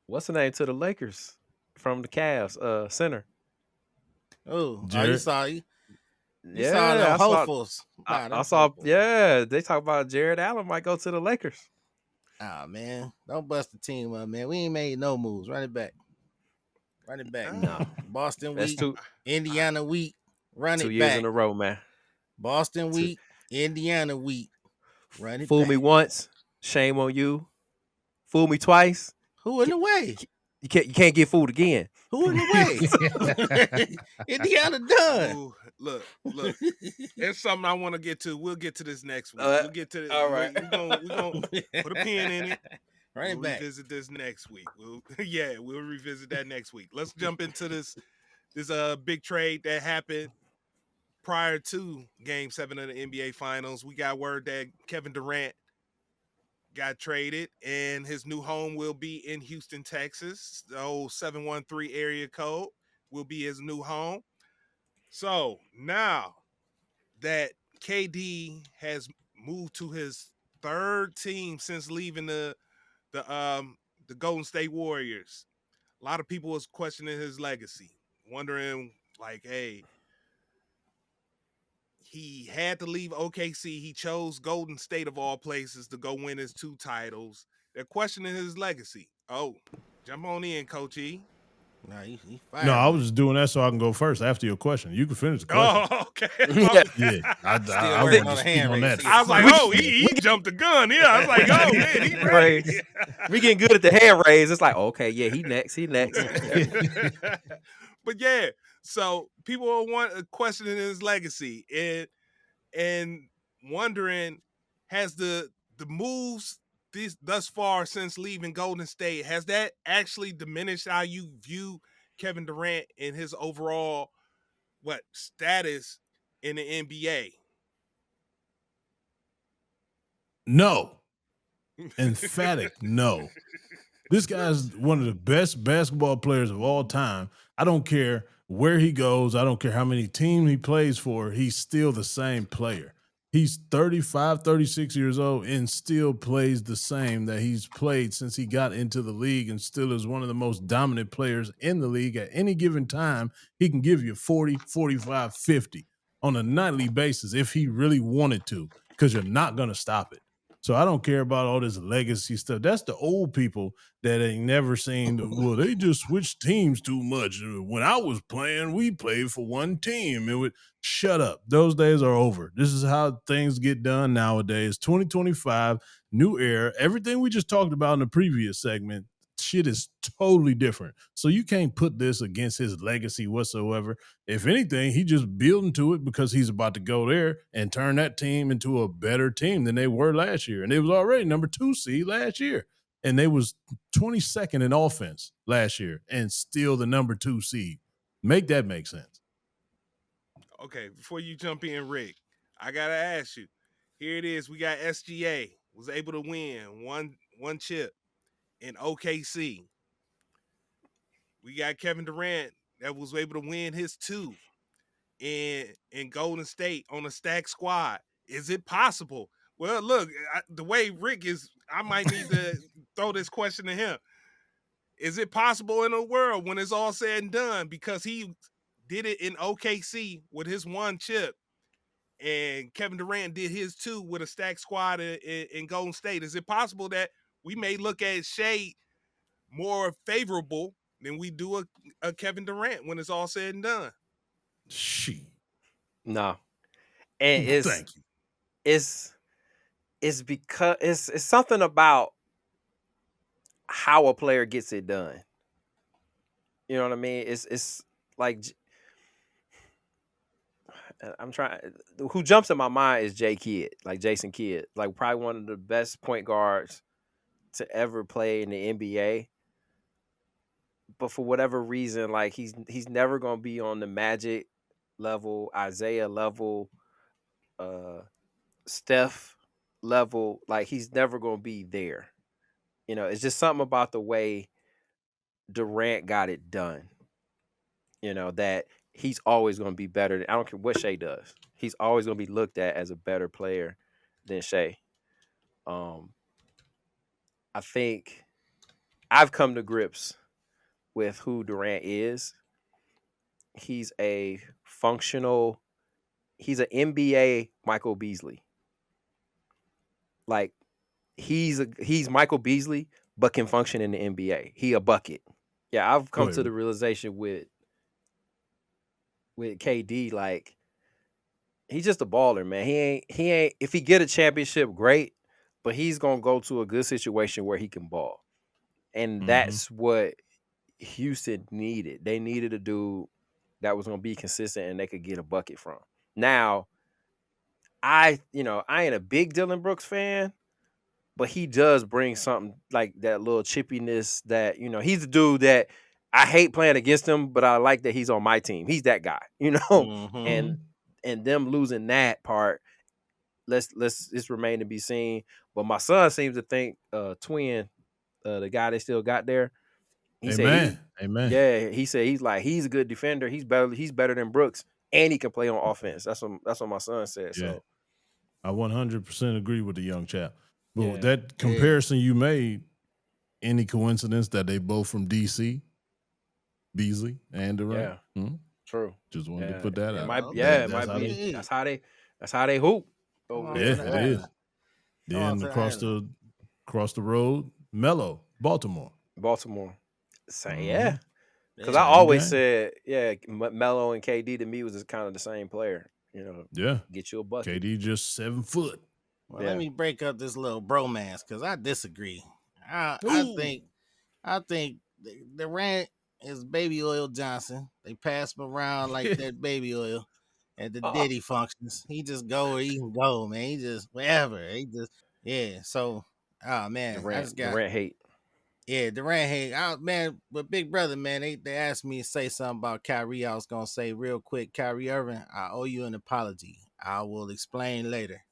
what's the name to the Lakers from the Cavs, center. Oh, you Jared. saw you saw Yeah, them I saw hopefuls. I, Nah, I them saw hopefuls. yeah, they talk about Jared Allen might go to the Lakers. Ah, man, don't bust the team up, man. We ain't made no moves. Run it back. Run it back. No. Boston That's week, Indiana week. Run 2 it years in back. a row, man. Boston Two. week, Indiana week. Run it Fool back. me once, shame on you. Fool me twice, Who in the way? you can't get fooled again. Who in the way? Indiana done. Ooh, look. It's something I want to get to. We'll get to this next week. Uh, We'll get to all right. we're gonna put a pin in it. Run We'll it back. revisit this next week. We'll revisit that next week. Let's jump into this big trade that happened prior to Game 7 of the NBA Finals. We got word that Kevin Durant got traded, and his new home will be in Houston, Texas. The old 713 area code will be his new home. So now that KD has moved to his third team since leaving the Golden State Warriors, a lot of people was questioning his legacy, wondering like, hey, he had to leave OKC. He chose Golden State of all places to go win his 2 titles. They're questioning his legacy. Oh, jump on in, Coach E. Nah, he No, I fired was me. just doing that so I can go first after your question. You can finish the question. Oh, okay. Yeah. Yeah, Still I working wanted on to the speak hand on that raise. I was like, We- oh, he jumped the gun. Yeah, I was like, oh man, he ready. Raise. We getting good at the hand raise. It's like, okay, yeah, he next. But yeah, so people are questioning his legacy and wondering, has the moves thus far since leaving Golden State, has that actually diminished how you view Kevin Durant and his overall status in the NBA? No, emphatic no. This guy's one of the best basketball players of all time. I don't care where he goes. I don't care how many teams he plays for. He's still the same player. He's 35, 36 years old and still plays the same that he's played since he got into the league, and still is one of the most dominant players in the league. At any given time, he can give you 40, 45, 50 on a nightly basis if he really wanted to, because you're not going to stop it. So I don't care about all this legacy stuff. That's the old people that ain't never seen. Well, they just switched teams too much. When I was playing, we played for one team. It would shut up. Those days are over. This is how things get done nowadays. 2025, new era. Everything we just talked about in the previous segment, shit is totally different. So you can't put this against his legacy whatsoever. If anything, he just building to it because he's about to go there and turn that team into a better team than they were last year. And it was already number 2 seed last year. and they was 22nd in offense last year and still the number 2 seed. Make that make sense. Okay, before you jump in, Rick, I gotta ask you. Here it is. We got SGA was able to win one chip in OKC. We got Kevin Durant that was able to win his 2 in Golden State on a stacked squad. Is it possible? Well, look, the way Rick is, I might need to throw this question to him. Is it possible in a world when it's all said and done, because he did it in OKC with his 1 chip, and Kevin Durant did his 2 with a stacked squad in Golden State? Is it possible that we may look at Shea more favorable than we do a Kevin Durant when it's all said and done? She. No, and Thank you. it's because it's something about how a player gets it done. You know what I mean? It's like I'm trying. Who jumps in my mind is Jason Kidd, like probably one of the best point guards to ever play in the NBA. But for whatever reason, like he's never gonna be on the Magic level, Isaiah level, Steph level. Like he's never gonna be there. You know, it's just something about the way Durant got it done. You know, that he's always gonna be better. I don't care what Shea does. He's always gonna be looked at as a better player than Shea. Um, I think I've come to grips with who Durant is. He's a functional. He's an NBA Michael Beasley. Like he's Michael Beasley, but can function in the NBA. He a bucket. Yeah, I've come to the realization with KD, like he's just a baller, man. He ain't if he get a championship, great, but he's gonna go to a good situation where he can ball. And that's what Houston needed. They needed a dude that was gonna be consistent and they could get a bucket from. Now, I ain't a big Dylan Brooks fan, but he does bring something like that little chippiness that, he's the dude that I hate playing against him, but I like that he's on my team. He's that guy, Mm-hmm. and them losing that part, it's remain to be seen. But my son seems to think Twin, the guy they still got there, he Amen. he said he's a good defender. He's better than Brooks, and he can play on offense. That's what my son said. Yeah. So I 100% agree with the young chap. But Yeah. that comparison you made, any coincidence that they both from DC, Beasley and Durant? yeah, true. Just wanted to put that It out. might, That's it might how be. they- That's how they hoop. Come on over Yeah, to the it there. is. island. Then to the across the road, Mello, Baltimore. Baltimore. So, Mhm. yeah, because Yeah. I always game. said, Melo and KD to me was just kind of the same player. Yeah. Get you a bucket. KD just 7 foot. Well, Yeah. let me break up this little bromance because I disagree. I Ooh. think Durant is baby oil Johnson. They pass him around like that baby oil at the Diddy functions. He just go where he can go, man. He just wherever. So, oh man, I just got Durant hate. Durant. Hey, man, but big brother, man, they asked me to say something about Kyrie. I was gonna say real quick, Kyrie Irving, I owe you an apology. I will explain later.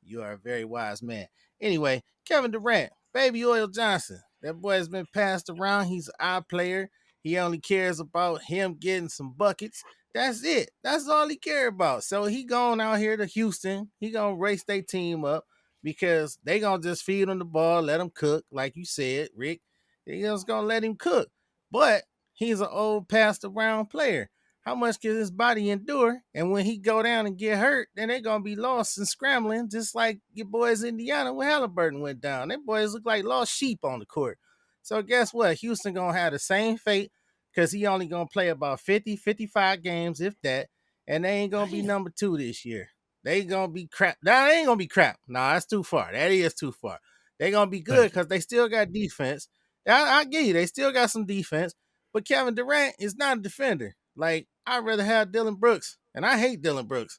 You are a very wise man. Anyway, Kevin Durant, baby oil Johnson. That boy has been passed around. He's an eye player. He only cares about him getting some buckets. That's it. That's all he care about. So he going out here to Houston. He gonna race their team up because they gonna just feed him the ball, let him cook, like you said, Rick. They just gonna let him cook. But he's an old passed around player. How much can his body endure? And when he go down and get hurt, then they're gonna be lost and scrambling, just like your boys Indiana when Halliburton went down. Their boys look like lost sheep on the court. So guess what? Houston gonna have the same fate because he only gonna play about 50, 55 games, if that, and they ain't gonna be number 2 this year. They gonna be crap. Nah, they ain't gonna be crap. Nah, that's too far. That is too far. They gonna be good because they still got defense. I get you, they still got some defense, but Kevin Durant is not a defender. Like, I'd rather have Dylan Brooks, and I hate Dylan Brooks.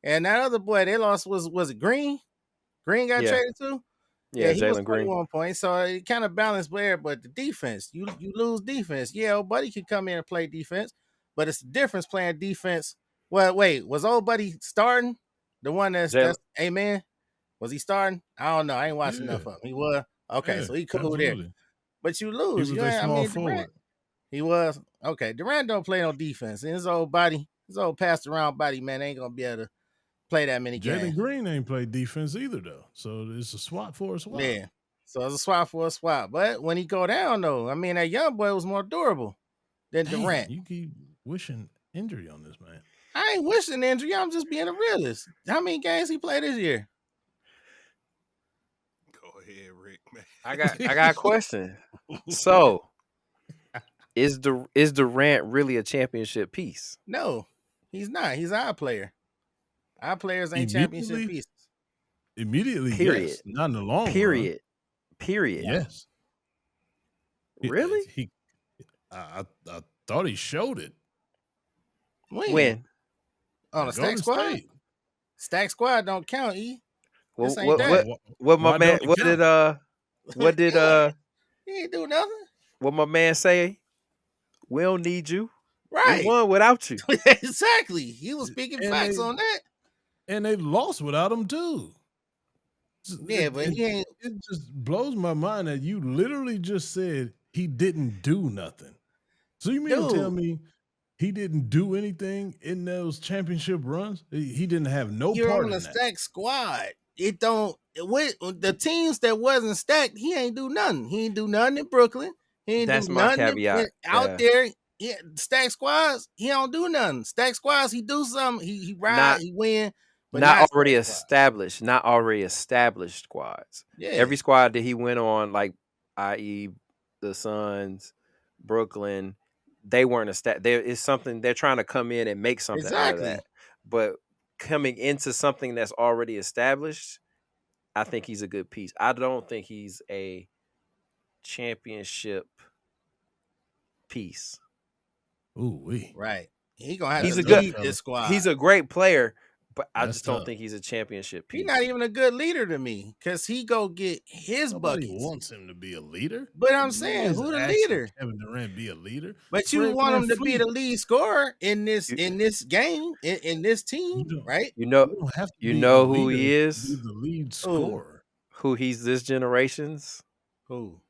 And that other boy they lost was it Green? Green got Yeah. traded too. Yeah, Yeah, he was Jalen Green. 21 points, so it kind of balanced there. But the defense, you lose defense. Yeah, old buddy can come in and play defense, but it's the difference playing defense. Well, wait, was old buddy starting? The one Jalen. that's amen. Was he starting? I don't know. I ain't watching Yeah, enough of him. He was okay, yeah, so he cool there. absolutely. But you He lose. was You a ain't. I small mean, Durant. forward. He was okay. Durant don't play no defense, and his old body, his old passed around body, man, ain't gonna be able to play that many Jalen games. Green ain't played defense either, though. So it's a swap for a swap. Yeah. So it's a swap for a swap. But when he go down, though, I mean, that young boy was more durable than Damn, Durant. you keep wishing injury on this man. I ain't wishing injury. I'm just being a realist. How many games he played this year? Go ahead, Rick, man. I got a question. So is Durant really a championship piece? No, he's not. He's our player. Our players ain't championship Immediately, pieces. immediately, Period. yes. Not in the long run. Period. Period. Yes. Really? I thought he showed it. When? On a At stack Golden squad? State. Stack squad don't count, E. Well, This ain't that. what my Why man? don't it What did Yeah, he ain't do nothing. what my man say? We don't need you. Right. We won without you. Exactly. He was speaking And facts they on that. and they lost without him too. Yeah, but he ain't. It just blows my mind that you literally just said he didn't do nothing. So you mean to tell Dude, me he didn't do anything in those championship runs? He didn't have no you're part on a in that. stacked squad. It don't with the teams that wasn't stacked. He ain't do nothing. He ain't do nothing in Brooklyn. He ain't That's do my nothing caveat. out Yeah. there. Yeah, stacked squads. He don't do nothing. Stacked squads. He do something. He ride. Not He win. But not not already stacked squad. established. Not already established squads. Yeah, Every squad that he went on, like i.e. the Suns, Brooklyn, they weren't there is something they're trying to come in and make something out of exactly. that. But coming into something that's already established, I think he's a good piece. I don't think he's a championship piece. Ooh wee. Right. He gonna have He's to a good lead this squad. he's a great player, but I That's just don't tough. think he's a championship piece. He's not even a good leader to me because he go get his Nobody buckets. wants him to be a leader. But I'm saying, Nobody's who the asking leader? Kevin Durant be a leader. But you Fred want him to be the VanVleet. lead scorer in this You, game in this team, right? you know You don't have to you be a know who leader he to is, be the lead Who? scorer. who he's this generation's Who?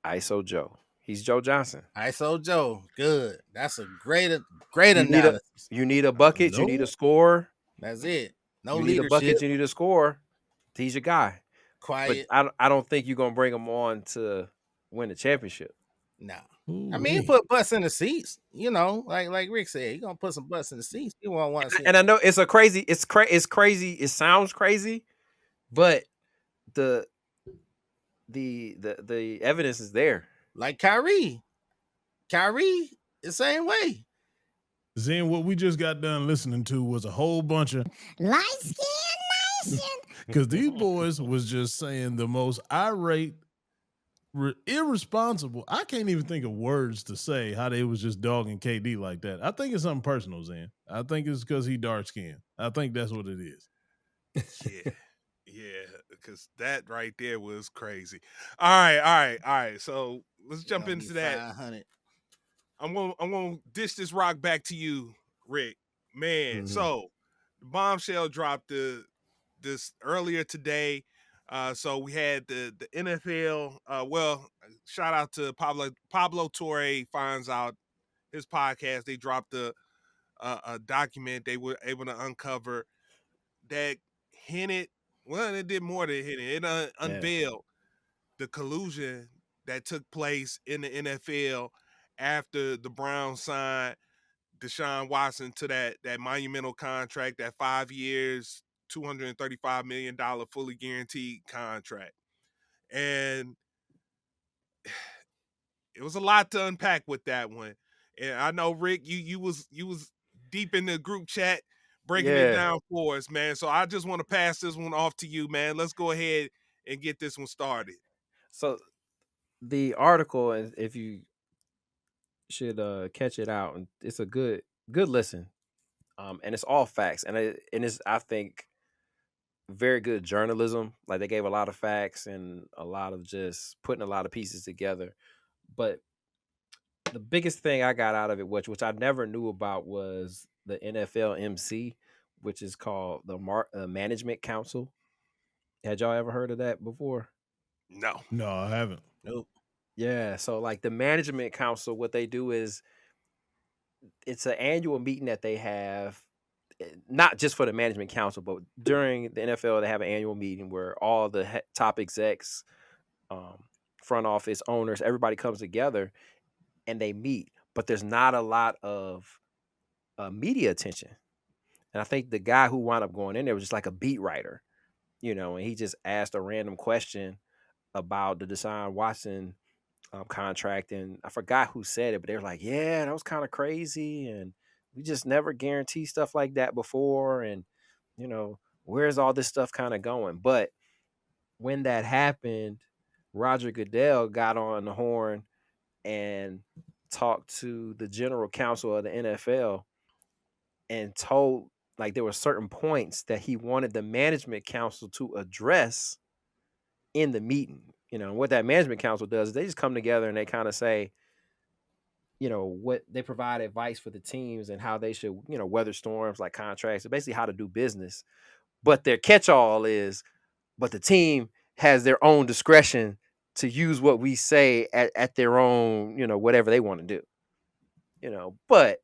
ISO Joe. He's Joe Johnson. ISO Joe. Good. That's a great You need a analysis. you need a bucket, you need a No, score. That's it. No You need a leadership. bucket, you need a score. He's your guy. But Quiet. I don't think you're gonna bring him on to win the championship. No. Ooh I mean, he wee. put butts in the seats. You know, like Rick said, he gonna put some butts in the seats. People won't want to see. And I know it's crazy. It sounds crazy, but the evidence is there. Like Kyrie, the same way. Zen, what we just got done listening to was a whole bunch of Light skin nation. because these boys was just saying the most irate, irresponsible. I can't even think of words to say how they was just dogging KD like that. I think it's something personal, Zen. I think it's because he dark skinned. I think that's what it is. Yeah, because that right there was crazy. All right. So let's jump into that. 500. I'm gonna dish this rock back to you, Rick. Man, Mhm. so the bombshell dropped this earlier today. So we had the NFL. Well, shout out to Pablo Torre finds out his podcast. They dropped a document they were able to uncover that hinted. Well, it did more than hint it. It unveiled the collusion that took place in the NFL after the Browns signed Deshaun Watson to that monumental contract, that 5 years, $235 million fully guaranteed contract. And it was a lot to unpack with that one. And I know Rick, you was deep in the group chat breaking it Yeah. down for us, man. So I just want to pass this one off to you, man. Let's go ahead and get this one started. So the article, and if you should catch it out, and it's a good listen. And it's all facts, and it's I think very good journalism. Like they gave a lot of facts and a lot of just putting a lot of pieces together. But the biggest thing I got out of it, which I never knew about, was the NFL MC, which is called the Management Council. Had y'all ever heard of that before? No. No, I haven't. Nope. Yeah. So like the Management Council, what they do is it's an annual meeting that they have, not just for the Management Council, but during the NFL, they have an annual meeting where all the top execs, um, front office owners, everybody comes together and they meet. But there's not a lot of media attention. And I think the guy who wound up going in there was just like a beat writer, and he just asked a random question about the Deshaun Watson contract. And I forgot who said it, but they were like, yeah, that was kind of crazy. And we just never guarantee stuff like that before. And, where's all this stuff kind of going? But when that happened, Roger Goodell got on the horn and talked to the general counsel of the NFL and told, like, there were certain points that he wanted the management council to address in the meeting. What that management council does is they just come together and they kind of say, what they provide advice for the teams and how they should, weather storms like contracts, and basically how to do business. But their catch-all is, but the team has their own discretion to use what we say at their own, whatever they want to do. But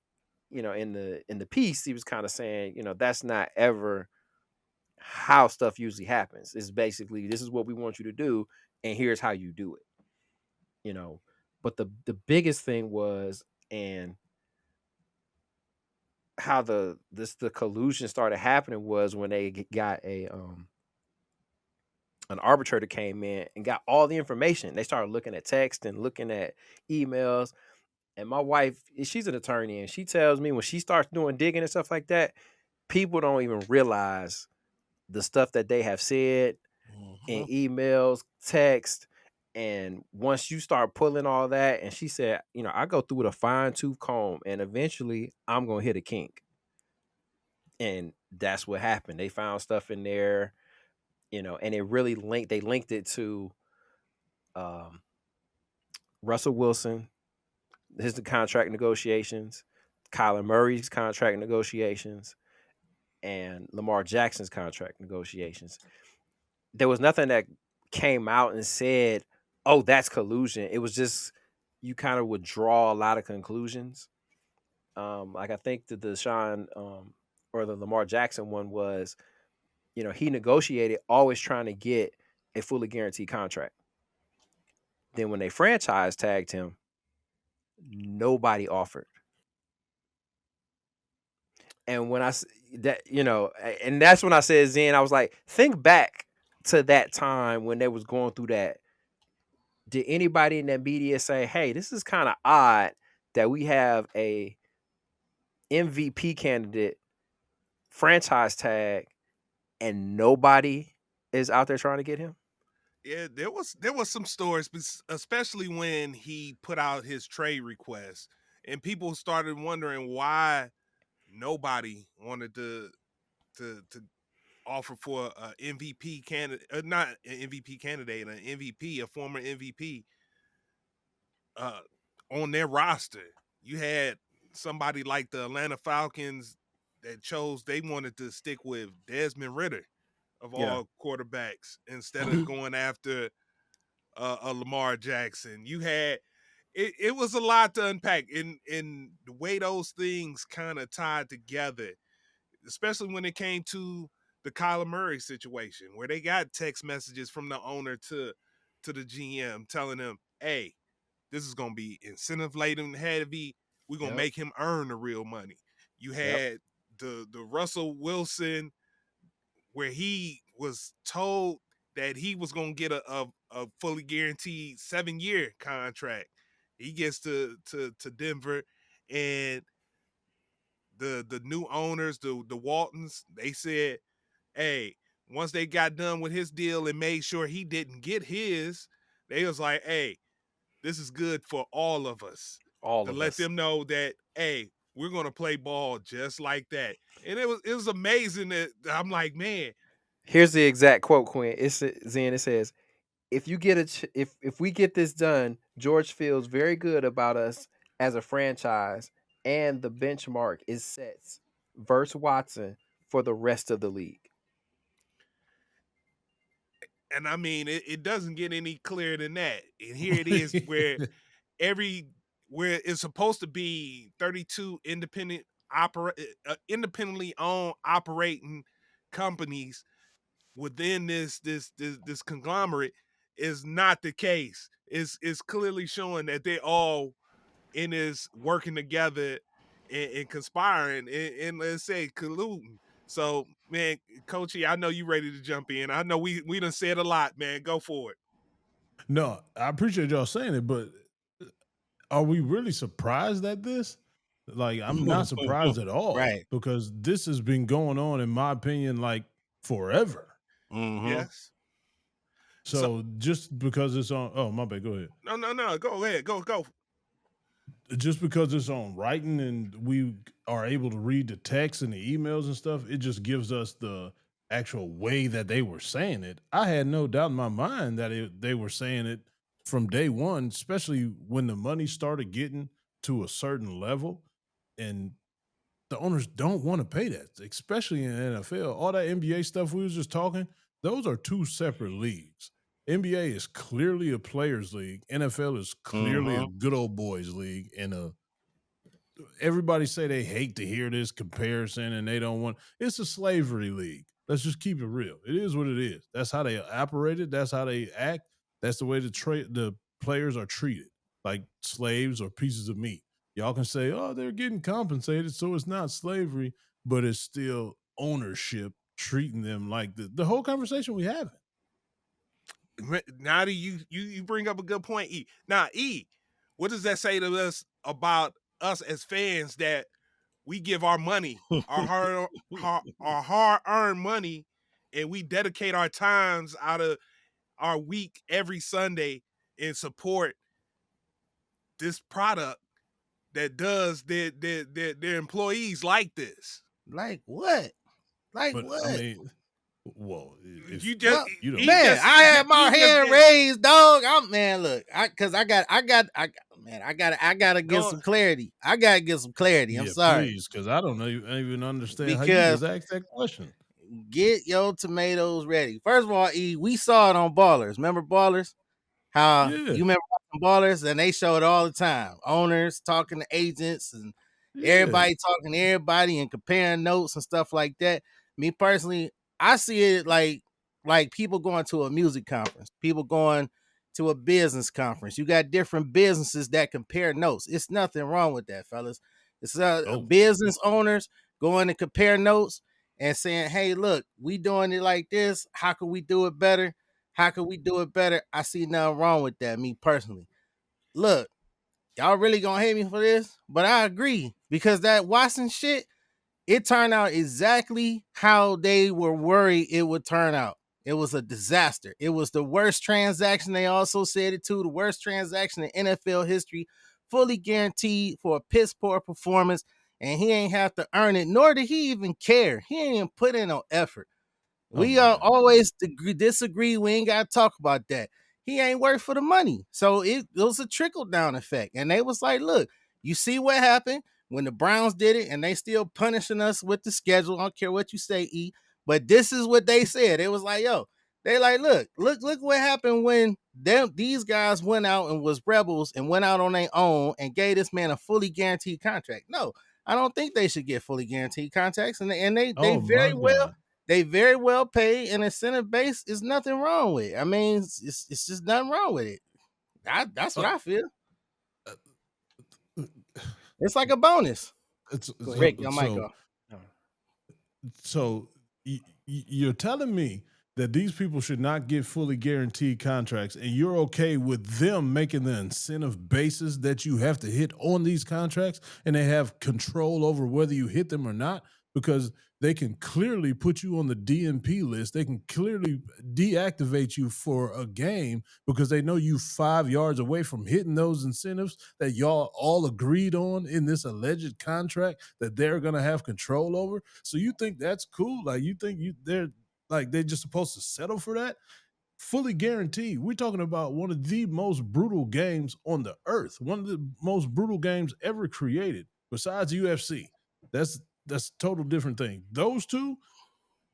in the piece, he was kind of saying, that's not ever how stuff usually happens. It's basically, this is what we want you to do, and here's how you do it. But the biggest thing was, and how the collusion started happening, was when they got an arbitrator came in and got all the information. They started looking at text and looking at emails. And my wife, she's an attorney, and she tells me when she starts doing digging and stuff like that, people don't even realize the stuff that they have said in emails, text. And once you start pulling all that, and she said, I go through with a fine tooth comb, and eventually I'm going to hit a kink. And that's what happened. They found stuff in there, and it really they linked it to Russell Wilson, his contract negotiations, Kyler Murray's contract negotiations, and Lamar Jackson's contract negotiations. There was nothing that came out and said, oh, that's collusion. It was just, you kind of would draw a lot of conclusions. Like I think the Deshaun or the Lamar Jackson one was, he negotiated always trying to get a fully guaranteed contract. Then when they franchise tagged him, nobody offered. And when and that's when I said, Zen, I was like, think back to that time when they was going through that. Did anybody in that media say, hey, this is kind of odd that we have a MVP candidate franchise tag and nobody is out there trying to get him? Yeah, there was some stories, especially when he put out his trade request, and people started wondering why nobody wanted to offer for a MVP candidate, not an MVP candidate, an MVP, a former MVP, uh, on their roster. You had somebody like the Atlanta Falcons that chose they wanted to stick with Desmond Ritter of Yeah. all quarterbacks instead of going after a Lamar Jackson. You had it was a lot to unpack in the way those things kind of tied together, especially when it came to the Kyler Murray situation, where they got text messages from the owner to the GM telling him, "Hey, this is gonna be incentive laden heavy. We're gonna Yep. make him earn the real money." You Yep. had the Russell Wilson, where he was told that he was gonna get a fully guaranteed 7-year contract. He gets to Denver, and the new owners, the Waltons, they said, hey, once they got done with his deal and made sure he didn't get his, they was like, hey, this is good for all of us, All to of let us. them know that, hey, we're gonna play ball just like that. And it was amazing that I'm like, man, Here's the exact quote, Quinn. It says, if you get if we get this done, George feels very good about us as a franchise, and the benchmark is set versus Watson for the rest of the league. And I mean, it doesn't get any clearer than that. And here it is, every where it's supposed to be 32 independently owned operating companies within this conglomerate is not the case. It's clearly showing that they're all in this working together and conspiring and let's say colluding. So man, Coachy, I know you ready to jump in. I know we done said a lot, man. Go for it. No, I appreciate y'all saying it, but are we really surprised at this? Like, I'm not surprised at all Right. because this has been going on, in my opinion, like forever. Mm-hmm. Yes. So So just because it's on, oh my bad, go ahead. no. Go ahead. Go. Just because it's on writing and we are able to read the text and the emails and stuff, it just gives us the actual way that they were saying it. I had no doubt in my mind that they were saying it from day one, especially when the money started getting to a certain level and the owners don't want to pay that, especially in the NFL. All that NBA stuff we was just talking, those are two separate leagues. NBA is clearly a players league. NFL is clearly a Mm-hmm. good old boys league. And everybody say they hate to hear this comparison and they don't want. It's a slavery league. Let's just keep it real. It is what it is. That's how they operated. That's how they act. That's the way the players are treated, like slaves or pieces of meat. Y'all can say, "Oh, they're getting compensated, so it's not slavery," but it's still ownership treating them like the whole conversation we have. Now do you bring up a good point, E. Now, E, what does that say to us about us as fans that we give our money, our hard earned money, and we dedicate our times out of our week every Sunday and support this product that does their employees like this. Like what? Like But I what? mean, well, if You just No, you don't, he man, just I had my he just hand get raised, dog. I'm man, look, cause I gotta get going. some clarity. I gotta get some clarity. I'm yeah, sorry. please, because I don't know, even understand how you Because just asked that question. get your tomatoes ready. First of all, E, we saw it on Ballers. Remember Ballers? How Yeah, you remember watching Ballers and they show it all the time. Owners talking to agents and yeah. everybody talking to everybody and comparing notes and stuff like that. Me personally, I see it like people going to a music conference, people going to a business conference. You got different businesses that compare notes. It's nothing wrong with that, fellas. It's Oh, business owners going to compare notes and saying, "Hey, look, we doing it like this. How can we do it better? How can we do it better?" I see nothing wrong with that, me personally. Look, y'all really gonna hate me for this, but I agree because that Watson shit, it turned out exactly how they were worried it would turn out. It was a disaster. It was the worst transaction. They also said it too, the worst transaction in NFL history, fully guaranteed for a piss poor performance, and he ain't have to earn it, nor did he even care. He ain't even put in no effort. oh We man. always disagree. We ain't got to talk about that. He ain't worth for the money. So it was a trickle down effect. And they was like, look, you see what happened when the Browns did it and they still punishing us with the schedule. I don't care what you say, E. But this is what they said. It was like, yo, they like, look what happened when these guys went out and was rebels and went out on their own and gave this man a fully guaranteed contract. No, I don't think they should get fully guaranteed contracts. And they Oh very my well God. paid and incentive base is nothing wrong with it. I mean, it's just nothing wrong with it. That's what Uh, I feel. uh, It's like a bonus. it's, Go ahead. so Rick, your mic so off. No. so you're telling me that these people should not get fully guaranteed contracts, and you're okay with them making the incentive basis that you have to hit on these contracts, and they have control over whether you hit them or not, because they can clearly put you on the DNP list. They can clearly deactivate you for a game because they know you 5 yards away from hitting those incentives that y'all all agreed on in this alleged contract that they're going to have control over. So you think that's cool? Like you think they're like they're just supposed to settle for that. Fully guaranteed. We're talking about one of the most brutal games on the earth, one of the most brutal games ever created, besides UFC. That's a total different thing. Those two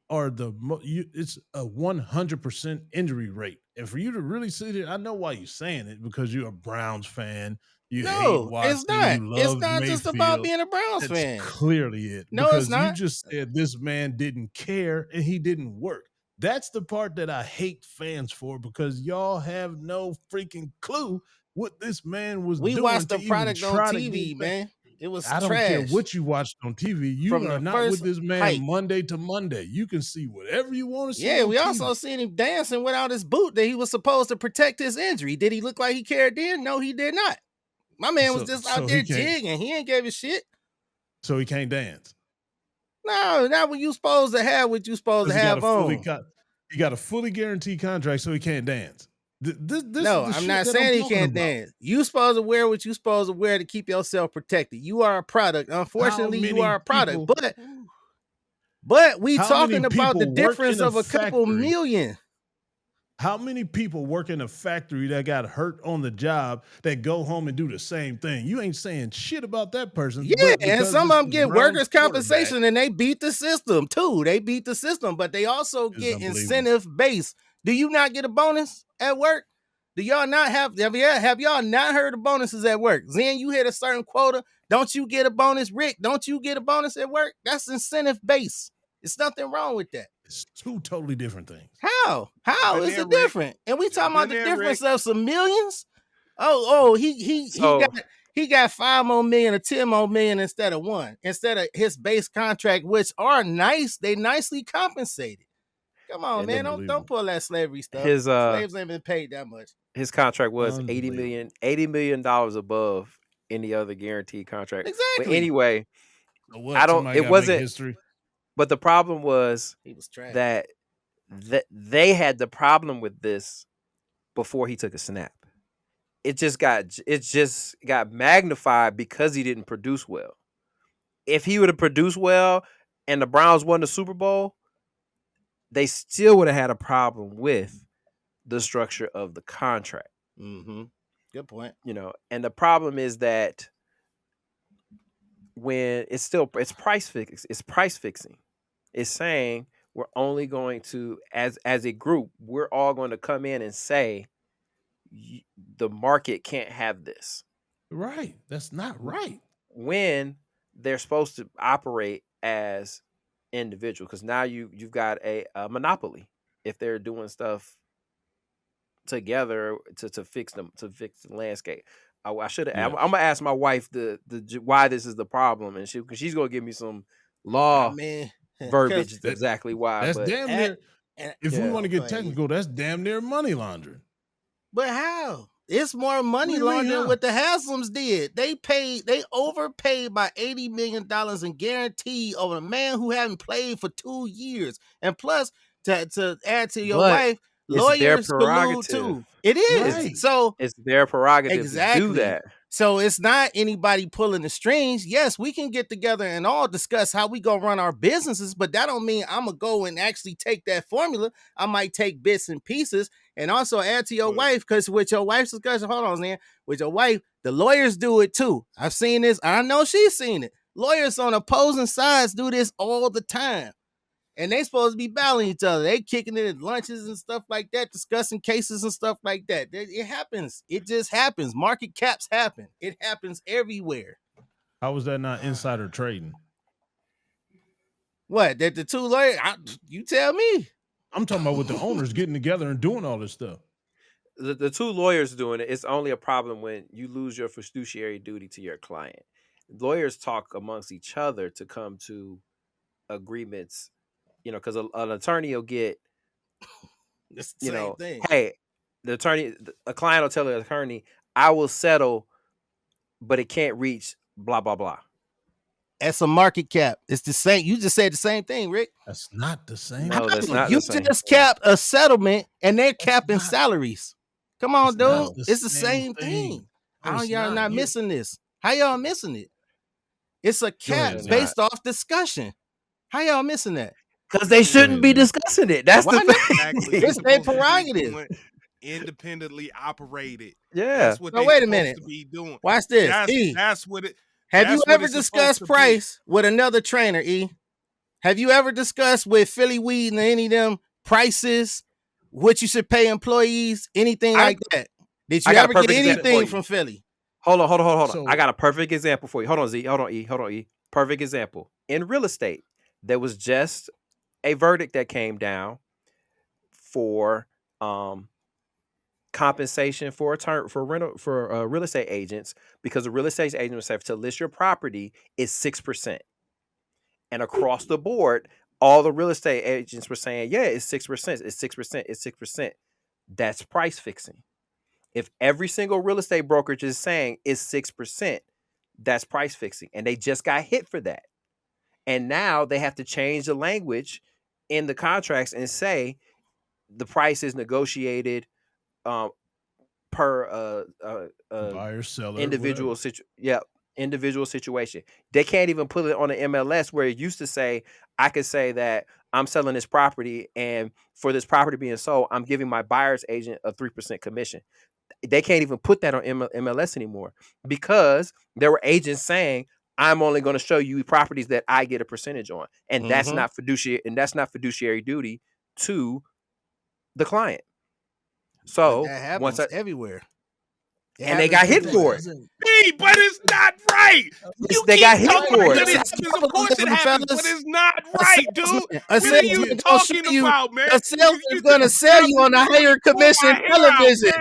are it's a 100% injury rate. And for you to really sit here, I know why you're saying it, because you're a Browns fan. You hate No, it's Watson. not. You It's love not just about Mayfield. being a Browns That's fan. clearly it, No, it's because you not. just said this man didn't care and he didn't work. That's the part that I hate fans for, because y'all have no freaking clue what this man was We doing watched to the even product on try to get TV, back. man. It was I don't care trash what you watched on TV. You from are the not with first this man hype. Monday to Monday. You can see whatever you want to see Yeah, on we also TV. seen him dancing without his boot that he was supposed to protect his injury. Did he look like he cared then? No, he did not. My man was So just out so there he can't jigging. He ain't gave a shit. so he can't dance. No, not when you supposed to have what you supposed to Because have on. he got a fully guaranteed contract, so he can't dance. This is No, the I'm shit not that I'm saying he talking can't about. dance. You supposed to wear what you supposed to wear to keep yourself protected. You are a product. How Unfortunately, you are many a product. people But we how many talking about the people work difference in a of a couple factory? million. How many people work in a factory that got hurt on the job that go home and do the same thing? You ain't saying shit about that person, Yeah, but and because some it's of them the get Browns workers' quarterback compensation and they beat the system too. They beat the system, but they also is get unbelievable. incentive based. Do you not get a bonus at work? Do y'all not have y'all not heard of bonuses at work? Zen, you hit a certain quota. Don't you get a bonus? Rick, don't you get a bonus at work? That's incentive based. It's nothing wrong with that. It's two totally different things. How? How Been is there, it Rick. different? And we talking about Been the there, Rick. difference of some millions? Oh, So he got 5 more million or 10 more million instead of one, instead of his base contract, which are nice. They nicely compensated. Come on, and man. then Don't pull that slavery stuff. his Slaves ain't been paid that much. his contract was Unbelievable. $80 million above any other guaranteed contract. But Exactly. anyway, So what? Somebody it got to make wasn't, history. but the problem was He was trash. that they had the problem with this before he took a snap. It just got magnified because he didn't produce well. If he would have produced well and the Browns won the Super Bowl, they still would have had a problem with the structure of the contract. Mm-hmm. Good point. And the problem is that when it's price fixing. It's saying we're only going to, as a group, we're all going to come in and say the market can't have this. Right. That's not right. When they're supposed to operate as individual, because now you've got a monopoly if they're doing stuff together to fix the landscape. I should have. Yes. I'm gonna ask my wife the why this is the problem, and because she's gonna give me some I law mean, verbiage That- exactly why. That's But damn near. If we Yeah. want to Go get ahead. technical, that's damn near money laundering. But how? It's more What money do you mean, laundering how? what the Haslams did. They overpaid by $80 million in guarantee over a man who hadn't played for 2 years. And plus, to add to your But wife, it's their lawyers collude prerogative. too. It is. Right. So It's their prerogative to do exactly. that. So it's not anybody pulling the strings. Yes, we can get together and all discuss how we gonna run our businesses, but that don't mean I'm gonna go and actually take that formula. I might take bits and pieces and also add to your But- wife, because with your wife's discussion, hold on, man. With your wife, the lawyers do it too. I've seen this. I know she's seen it. Lawyers on opposing sides do this all the time. And they supposed to be battling each other. They kicking it at lunches and stuff like that, discussing cases and stuff like that. It happens. It just happens. Market caps happen. It happens everywhere. How was that not insider trading? What? That the two lawyers? You tell me. I'm talking about with the owners getting together and doing all this stuff. The two lawyers doing it, it's only a problem when you lose your fiduciary duty to your client. Lawyers talk amongst each other to come to agreements, because an attorney will get, It's the same thing. hey, a client will tell the attorney, I will settle, but it can't reach blah, blah, blah. That's a market cap. It's the same. You just said the same thing, Rick. That's not the same. No, that's not You the same just thing. capped a settlement and they're capping not- salaries. Come on, It's not dude. the It's the same same thing. thing. No, How it's y'all not You- missing this? How y'all missing it? It's a cap ahead, based off discussion. How y'all missing that? Because they shouldn't be discussing it. That's Why the not? Exactly. thing. It's their supposed to be prerogative. doing independently operated. Yeah. That's what So they wait a supposed minute. to be doing. Watch this. That's what it. Have you That's what ever it's supposed discussed to be. price with another trainer, E? Have you ever discussed with Philly Weed and any of them prices, what you should pay employees, anything like that? Did I you got a ever get perfect example for anything you. from Philly? Hold on. So- I got a perfect example for you. Hold on, Z. Hold on, E. Perfect example. In real estate, there was just a verdict that came down for compensation for real estate agents, because the real estate agents have to list your property is 6%. And across the board, all the real estate agents were saying, yeah, it's 6%, it's 6%, it's 6%. That's price fixing. If every single real estate brokerage is saying it's 6%, that's price fixing. And they just got hit for that. And now they have to change the language in the contracts and say the price is negotiated per buyer, seller, individual whatever. individual situation. They can't even put it on the MLS, where it used to say, I could say that I'm selling this property, and for this property being sold, I'm giving my buyer's agent a 3% commission. They can't even put that on MLS anymore, because there were agents saying, I'm only going to show you properties that I get a percentage on. And that's not fiduciary duty to the client. So that happens everywhere. And they got hit for it. But it's not right. They got hit talking for about it. that it happens. Of course it happens, but it's not right, dude. A What are you talking about, man? A salesman is going to sell you on a higher commission television.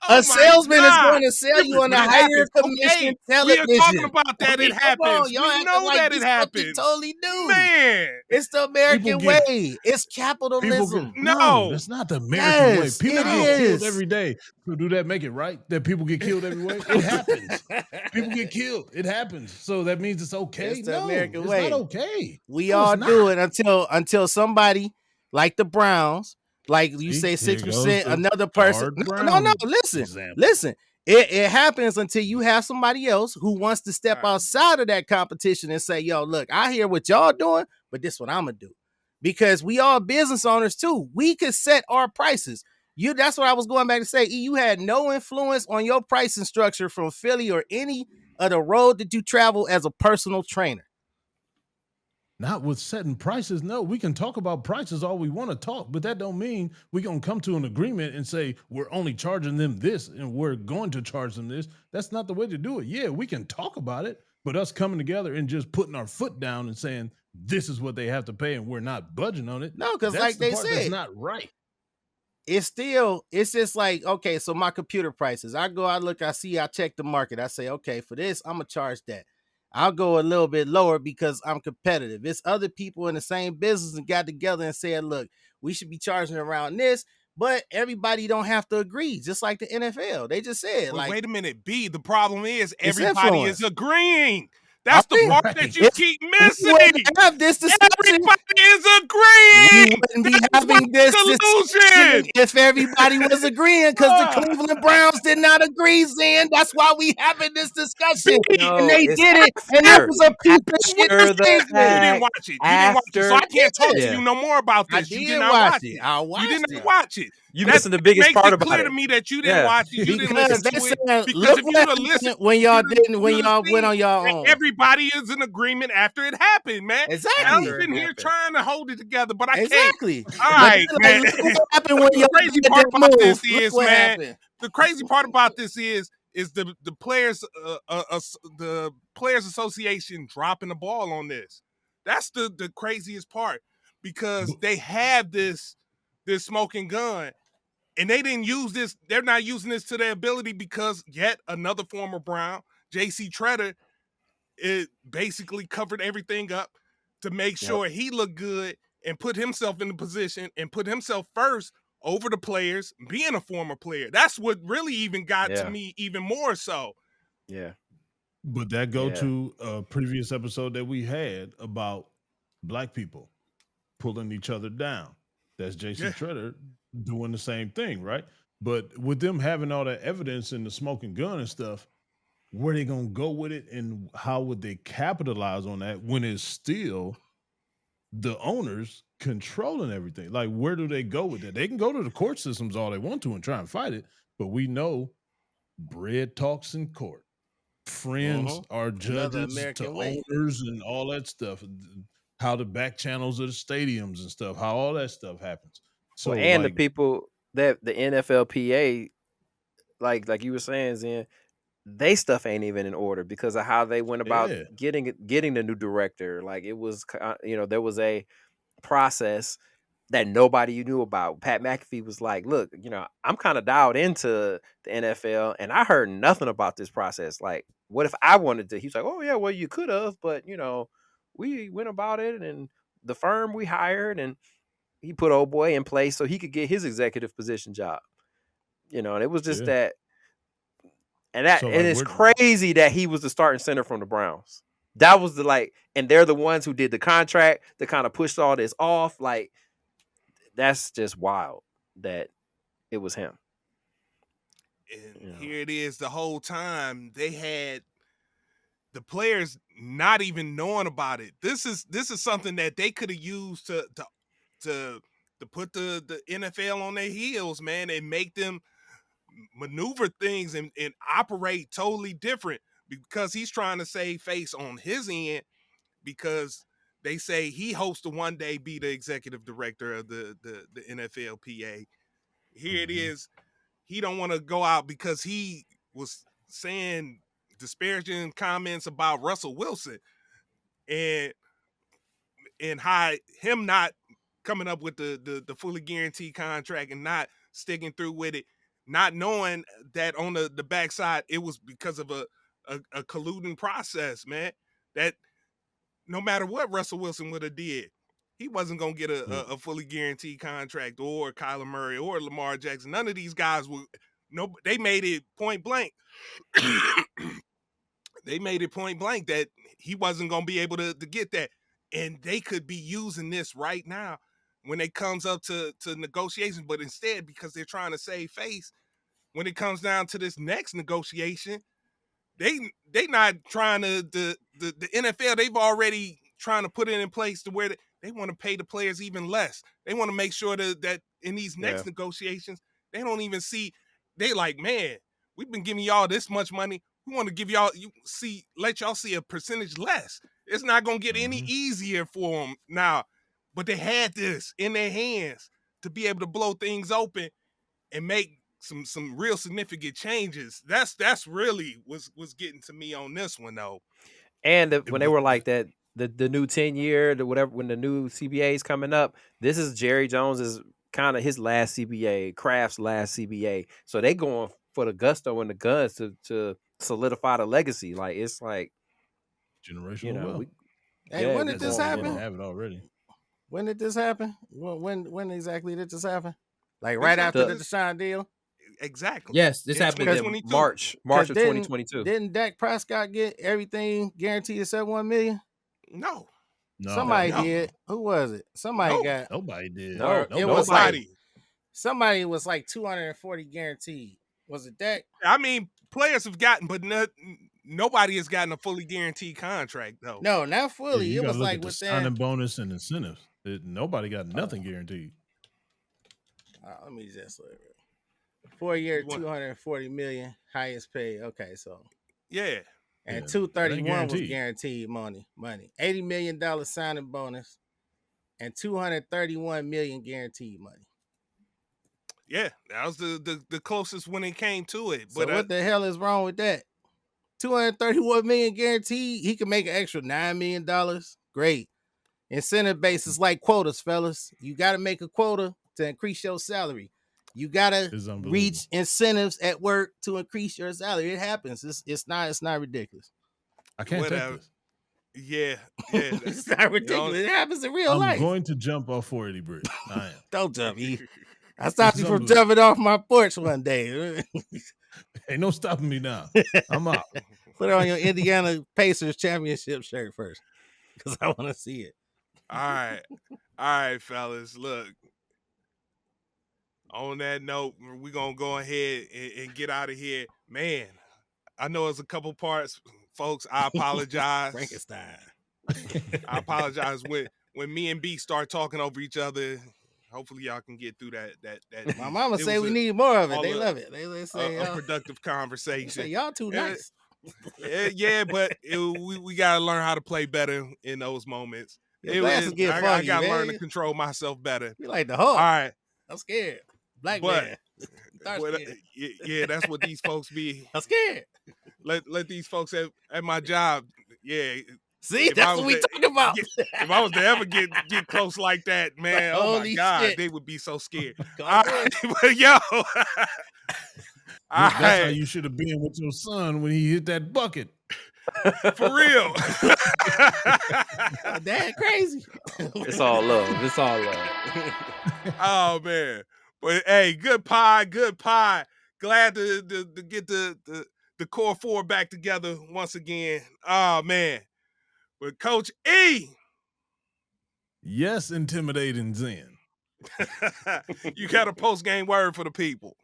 A salesman is going to sell you on a higher commission television. We are talking about that. It happens. Y'all We know that it happens. Totally do, man. It's the American way. It's capitalism. No, that's not the American way. People get killed every day. So do that make it right that people get killed every way? It happens. People get killed. It happens. So that means it's okay. It's the American way. It's not okay. We all do it until somebody like the Browns, like you say 6%, another person. No. Listen. It happens until you have somebody else who wants to step outside of that competition and say, yo, look, I hear what y'all doing, but this what I'm going to do. Because we all business owners too. We could set our prices. That's what I was going back to say. You had no influence on your pricing structure from Philly or any of the road that you travel as a personal trainer. Not with setting prices. No, we can talk about prices all we want to talk, but that don't mean we're going to come to an agreement and say we're only charging them this and we're going to charge them this. That's not the way to do it. Yeah, we can talk about it, but us coming together and just putting our foot down and saying this is what they have to pay and we're not budging on it. No, because like they said, that's not right. It's just like, okay, so my computer prices. I check the market. I say, okay, for this, I'm going to charge that. I'll go a little bit lower because I'm competitive. It's other people in the same business and got together and said, look, we should be charging around this, but everybody don't have to agree, just like the NFL. They just said, wait a minute, B, the problem is everybody is agreeing. That's the part that you keep missing. We wouldn't have this discussion. Everybody is agreeing. We wouldn't be having this discussion if everybody was agreeing, because the Cleveland Browns did not agree, Zan. That's why we having this discussion. And they did it, and it was a piece of shit decision. You didn't watch it. So I can't talk to you no more about this. You did not watch it. I watched it. You didn't watch it. You missing the biggest part about it. Makes it clear to me that you didn't watch it. You didn't listen to it. Because if you would listen when y'all went on y'all own. Everybody is in agreement after it happened, man. Exactly. I'm sitting here trying to hold it together, but I can't. Exactly. All right, man. What happened when The crazy part about this is, man. The crazy part about this is the players the Players Association dropping the ball on this. That's the craziest part, because they have this smoking gun, and they didn't use this. They're not using this to their ability, because yet another former Brown, J.C. Tretter, it basically covered everything up to make sure he looked good and put himself in the position and put himself first over the players, being a former player. That's what really even got to me even more so. Yeah. But that go to a previous episode that we had about black people pulling each other down. That's J.C. Tretter doing the same thing, right? But with them having all that evidence and the smoking gun and stuff, where they gonna go with it, and how would they capitalize on that when it's still the owners controlling everything. Like, where do they go with that? They can go to the court systems all they want to and try and fight it, but we know bread talks in court. Friends are Another judges to American way. owners and all that stuff. How the back channels of the stadiums and stuff, how all that stuff happens. Well, So, and the like, people that the NFLPA, like you were saying, Zen, they stuff ain't even in order because of how they went about yeah, getting the new director. Like it was, there was a process that nobody knew about. Pat McAfee was like, "Look, I'm kind of dialed into the NFL, and I heard nothing about this process. Like, what if I wanted to?" He's like, "Oh yeah, well you could have, but we went about it, and the firm we hired, and he put old boy in place so he could get his executive position job. And it was just yeah. that, and So, like, it's we're crazy that he was the starting center from the Browns. That was and they're the ones who did the contract that kind of pushed all this off. Like, that's just wild that it was him. And here it is the whole time they had the players not even knowing about it. This is something that they could have used to put the NFL on their heels, man, and make them maneuver things and operate totally different, because he's trying to save face on his end, because they say he hopes to one day be the executive director of the NFLPA. Here it is. He don't want to go out because he was saying disparaging comments about Russell Wilson, and him not coming up with the fully guaranteed contract and not sticking through with it, not knowing that on the backside it was because of a colluding process, man. That no matter what Russell Wilson would have did, he wasn't gonna get a fully guaranteed contract, or Kyler Murray or Lamar Jackson. None of these guys were. No, they made it point blank. They made it point blank that he wasn't going to be able to get that. And they could be using this right now when it comes up to negotiations. But instead, because they're trying to save face, when it comes down to this next negotiation, they not trying to, the NFL, they've already trying to put it in place to where they want to pay the players even less. They want to make sure that in these next negotiations, they don't even see, they like, man, we've been giving y'all this much money. We want to give y'all, let y'all see a percentage less. It's not going to get any easier for them now. But they had this in their hands to be able to blow things open and make some real significant changes. That's really was getting to me on this one, though. And when they were like that, the new 10-year, whatever, when the new CBA is coming up, this is Jerry Jones's kind of his last CBA, Kraft's last CBA. So they going for the gusto and the guns to solidify the legacy. Like, it's like generational wealth. Hey, when did this happen? Have it already. When did this happen? When exactly did this happen? Like right after the Deshaun deal? Exactly. Yes, this happened in March of 2022. Didn't Dak Prescott get everything guaranteed except $1 million? No. Somebody did. Who was it? Somebody got. Nobody did. No, it was like somebody was like 240 guaranteed. Was it Dak? I mean, players have gotten, but nobody has gotten a fully guaranteed contract though. No, not fully. Yeah, it was like with within signing bonus and incentives. Nobody got nothing guaranteed. Let me just look. 4 year, 240 million, highest paid. Okay, so yeah, and 231 was guaranteed money. $80 million signing bonus, and 231 million guaranteed money. Yeah, that was the closest when it came to it. So but what the hell is wrong with that? 231 million guaranteed. He can make an extra $9 million. Great. Incentive basis like quotas, fellas. You got to make a quota to increase your salary. You got to reach incentives at work to increase your salary. It happens. It's not ridiculous. I can't take this. Yeah. It's not ridiculous. It happens in real life. I'm going to jump off 480 bridge. I am. Don't jump, E. I stopped you from jumping off my porch one day. Ain't no stopping me now. I'm out. Put on your Indiana Pacers championship shirt first, because I want to see it. All right, fellas. Look, on that note, we're going to go ahead and get out of here. Man, I know it's a couple parts, folks. I apologize. Frankenstein. I apologize. when me and B start talking over each other, hopefully y'all can get through that. My mama It say was we need more of it. all They love it. They say a productive they say conversation. y'all too nice. Yeah, but we gotta learn how to play better in those moments. Your glasses get I foggy, gotta learn to man. control myself better. You like the All Hulk. right, I'm scared. Black but man. Dark skin. yeah, that's what these folks be. I'm scared. Let these folks at my job. Yeah, See, if I that's was what we to talking about. if I was to ever get close like that, man, oh my Holy God, shit. they would be so scared. God All right, but yo, all Rick, that's how right, you should have been with your son when he hit that bucket. for real. Dad crazy. It's all love. It's all love. Oh man, but hey, good pie. Glad to get the core four back together once again. Oh man, but Coach E, Yes, intimidating Zen. you got a post game word for the people.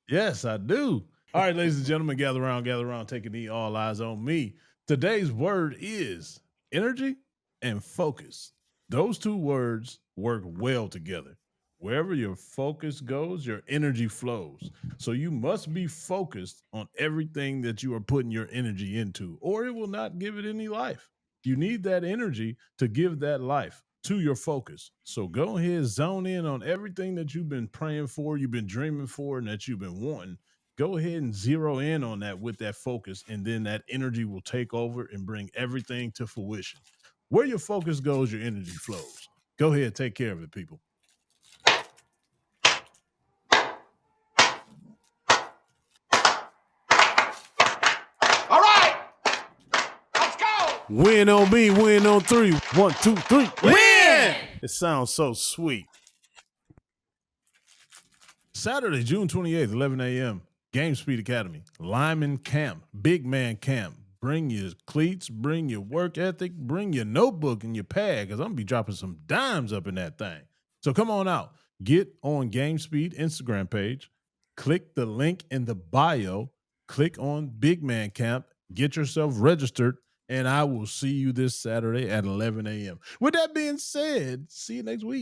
Yes, I do. All right, ladies and gentlemen, gather around, take a knee, all eyes on me. Today's word is energy and focus. Those two words work well together. Wherever your focus goes, your energy flows. So you must be focused on everything that you are putting your energy into, or it will not give it any life. You need that energy to give that life to your focus. So go ahead, zone in on everything that you've been praying for, you've been dreaming for, and that you've been wanting. Go ahead and zero in on that with that focus, and then that energy will take over and bring everything to fruition. Where your focus goes, your energy flows. Go ahead, take care of it, people. All right, let's go. Win on me, win on three. 1, 2, 3. Win! It sounds so sweet. Saturday, June 28th, 11 a.m., Game Speed Academy, Lyman Camp, Big Man Camp. Bring your cleats, bring your work ethic, bring your notebook and your pad, because I'm going to be dropping some dimes up in that thing. So come on out. Get on Game Speed Instagram page. Click the link in the bio. Click on Big Man Camp. Get yourself registered, and I will see you this Saturday at 11 a.m. With that being said, see you next week.